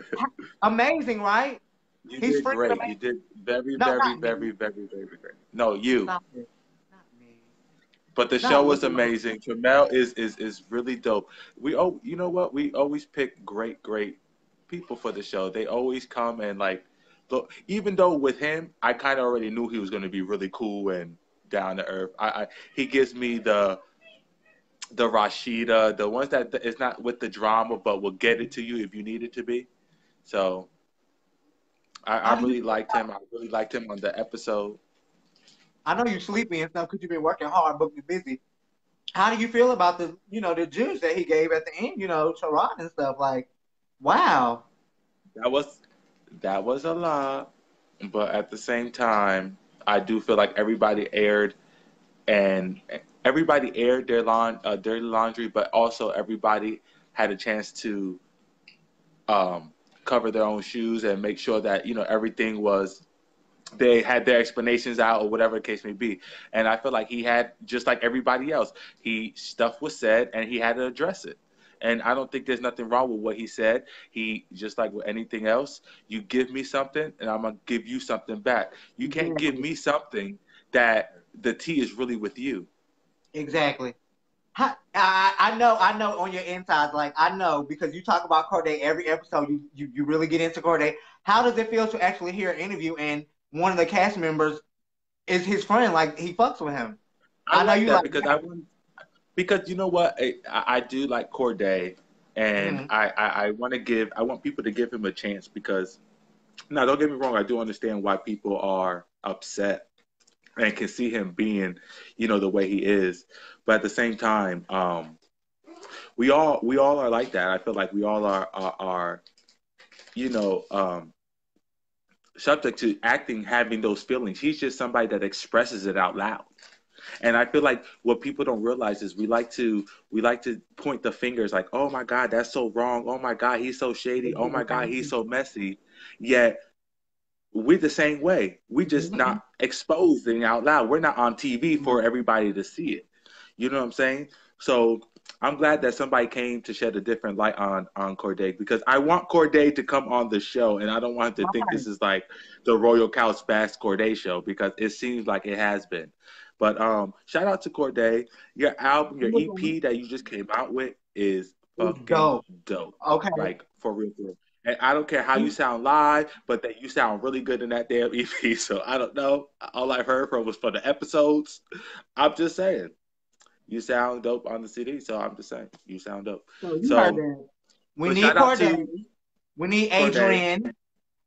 Speaker 1: amazing, right?
Speaker 2: You
Speaker 1: He's
Speaker 2: did
Speaker 1: freaking
Speaker 2: great. You
Speaker 1: amazing.
Speaker 2: did very,
Speaker 1: No,
Speaker 2: very,
Speaker 1: not me.
Speaker 2: very, very, very great. No, you.
Speaker 1: Not me. Not me.
Speaker 2: But the show
Speaker 1: Not
Speaker 2: was
Speaker 1: looking like
Speaker 2: amazing. Tramel is really dope. You know what? We always pick great people for the show. They always come and like look. Even though with him, I kind of already knew he was going to be really cool and down to earth. He gives me the Rashida, the ones that is not with the drama, but will get it to you if you need it to be. So I
Speaker 1: how do you
Speaker 2: really
Speaker 1: feel
Speaker 2: liked him. I really liked him on the episode.
Speaker 1: I know you're sleepy and stuff because you've been working hard, but you're busy. How do you feel about the juice that he gave at the end, Sharon and stuff? Like, wow.
Speaker 2: That was that was a lot, but at the same time, I do feel like everybody aired and everybody aired their dirty laundry, but also everybody had a chance to cover their own shoes and make sure that everything was they had their explanations out or whatever the case may be. And I feel like he had, just like everybody else, stuff was said and he had to address it. And I don't think there's nothing wrong with what he said. He, just like with anything else, you give me something and I'm gonna give you something back. You can't give me something that the tea is really with you.
Speaker 1: Exactly. I know on your insides, like I know because you talk about Cordae every episode. You really get into Cordae. How does it feel to actually hear an interview and one of the cast members is his friend? Like he fucks with him.
Speaker 2: I know like you that like because you know what, I do like Cordae, and I want people to give him a chance because now don't get me wrong, I do understand why people are upset and can see him being, the way he is. But at the same time, we all are like that. I feel like we all are subject to having those feelings. He's just somebody that expresses it out loud. And I feel like what people don't realize is we like to point the fingers like, oh my God, that's so wrong. Oh my God, he's so shady. Oh my God, he's so messy. Yet we're the same way. We just not exposing out loud. We're not on TV for everybody to see it. You know what I'm saying? So I'm glad that somebody came to shed a different light on Cordae, because I want Cordae to come on the show, and I don't want him to think this is like the Royal Couch Bass Cordae show, because it seems like it has been. But shout out to Cordae. Your album, your EP that you just came out with is fucking dope.
Speaker 1: Okay.
Speaker 2: Like, for real. And I don't care how you sound live, but that you sound really good in that damn EP. So I don't know. All I heard from was for the episodes. I'm just saying. You sound dope on the CD, so I'm just saying. You sound dope.
Speaker 1: So you heard that. We need Cordae. We need Adrian. Cordae.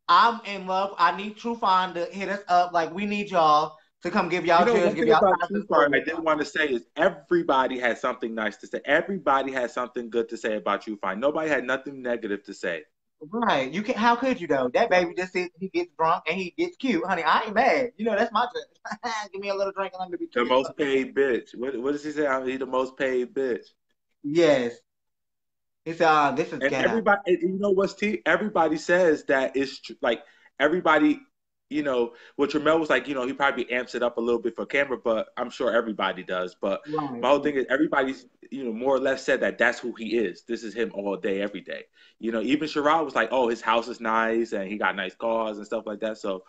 Speaker 1: I'm in love. I need Trufon to hit us up. Like, we need y'all to come give y'all cheers, give y'all
Speaker 2: Trufon. I did want to say is everybody has something nice to say. Everybody has something good to say about Trufon. Nobody had nothing negative to say.
Speaker 1: Right. You can. How could you though? That baby just says he gets drunk and he gets cute, honey. I ain't mad. That's my judge. Give me a little drink and I'm gonna be cute.
Speaker 2: The most paid bitch. What does he say? He the most paid bitch.
Speaker 1: Yes. He said, "This is."
Speaker 2: And everybody, you know what's tea? Everybody says that it's like everybody. What Tramel was like, he probably amps it up a little bit for camera, but I'm sure everybody does. But my whole thing is everybody's, more or less said that that's who he is. This is him all day, every day. Even Sherrod was like, oh, his house is nice and he got nice cars and stuff like that. So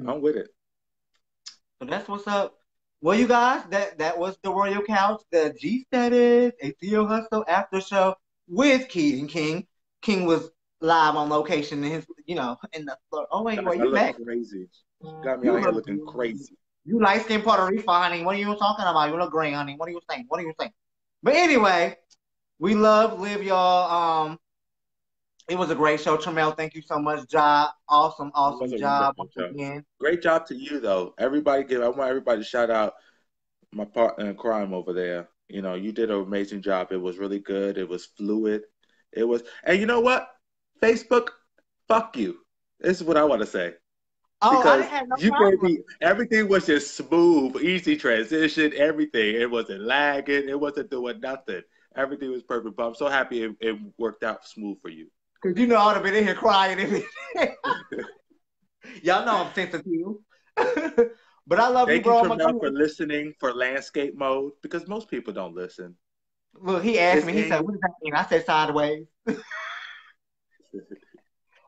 Speaker 2: I'm with it.
Speaker 1: So that's what's up. Well, you guys, that was the Royal Couch, the G Status, a Theo Hustle after show with King. King was live on location in his, in the floor. Oh wait, were you back?
Speaker 2: Crazy. Got me out here looking crazy.
Speaker 1: You light skinned Puerto Rico, honey. What are you talking about? You look green, honey. What are you saying? But anyway, we live y'all. It was a great show, Tramel. Thank you so much, job. Awesome job once again.
Speaker 2: Great job to you though. I want everybody to shout out my partner in crime over there. You did an amazing job. It was really good. It was fluid. And you know what? Facebook, fuck you. This is what I want to say.
Speaker 1: Oh, because I didn't have no problem.
Speaker 2: Everything was just smooth, easy transition, everything. It wasn't lagging. It wasn't doing nothing. Everything was perfect. But I'm so happy it worked out smooth for you.
Speaker 1: Because I would have been in here crying. Y'all know I'm sensitive. But I love you, bro.
Speaker 2: Thank you for listening for landscape mode, because most people don't listen.
Speaker 1: Look, he asked me, he said, what does that mean? I said sideways.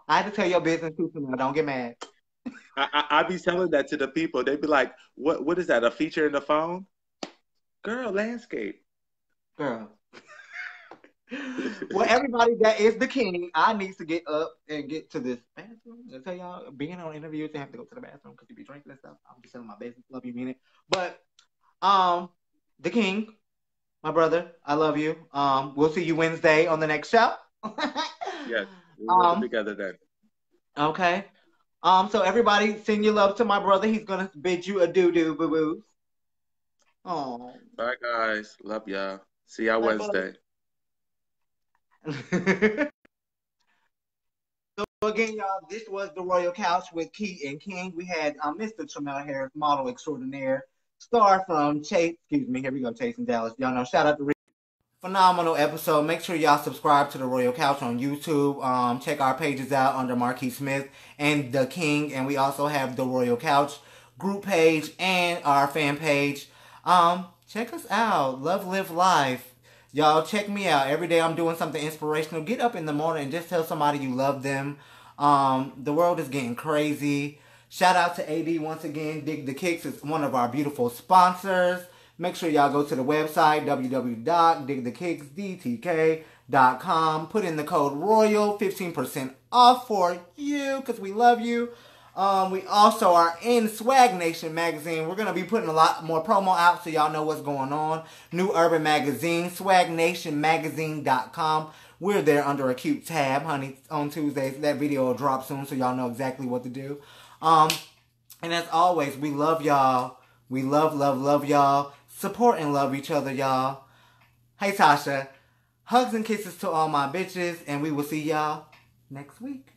Speaker 1: I had to tell your business too, so don't get mad.
Speaker 2: I be telling that to the people. They be like, what is that, a feature in the phone? Girl, landscape.
Speaker 1: Girl. Well, everybody, that is the king. I need to get up and get to this bathroom. I tell y'all, being on interviews, you have to go to the bathroom because you be drinking and stuff. I'm just telling my business. Love you, mean it. But the king, my brother, I love you. We'll see you Wednesday on the next show.
Speaker 2: Yes, we'll be together then.
Speaker 1: Okay. So everybody, send your love to my brother. He's gonna bid you a doo-doo, boo-boos. Oh.
Speaker 2: Bye, guys. Love y'all. See y'all Wednesday.
Speaker 1: So again, y'all, this was the Royal Couch with Key and King. We had Mr. Tramel Harris, model extraordinaire, Star from Chase. Excuse me. Here we go. Chasing Dallas. Y'all know. Shout out to Rick. Phenomenal episode. Make sure y'all subscribe to the Royal Couch on YouTube. Check our pages out under Marquis Smith and The King. And we also have the Royal Couch group page and our fan page. Check us out. Love, live life. Y'all check me out. Every day I'm doing something inspirational. Get up in the morning and just tell somebody you love them. The world is getting crazy. Shout out to AD once again. Dig the Kicks is one of our beautiful sponsors. Make sure y'all go to the website, www.digthekicksdtk.com. Put in the code ROYAL, 15% off for you, because we love you. We also are in Swag Nation magazine. We're going to be putting a lot more promo out so y'all know what's going on. New Urban Magazine, swagnationmagazine.com. We're there under a cute tab, honey, on Tuesdays. That video will drop soon so y'all know exactly what to do. And as always, we love y'all. We love y'all. Support and love each other, y'all. Hey, Tasha. Hugs and kisses to all my bitches, and we will see y'all next week.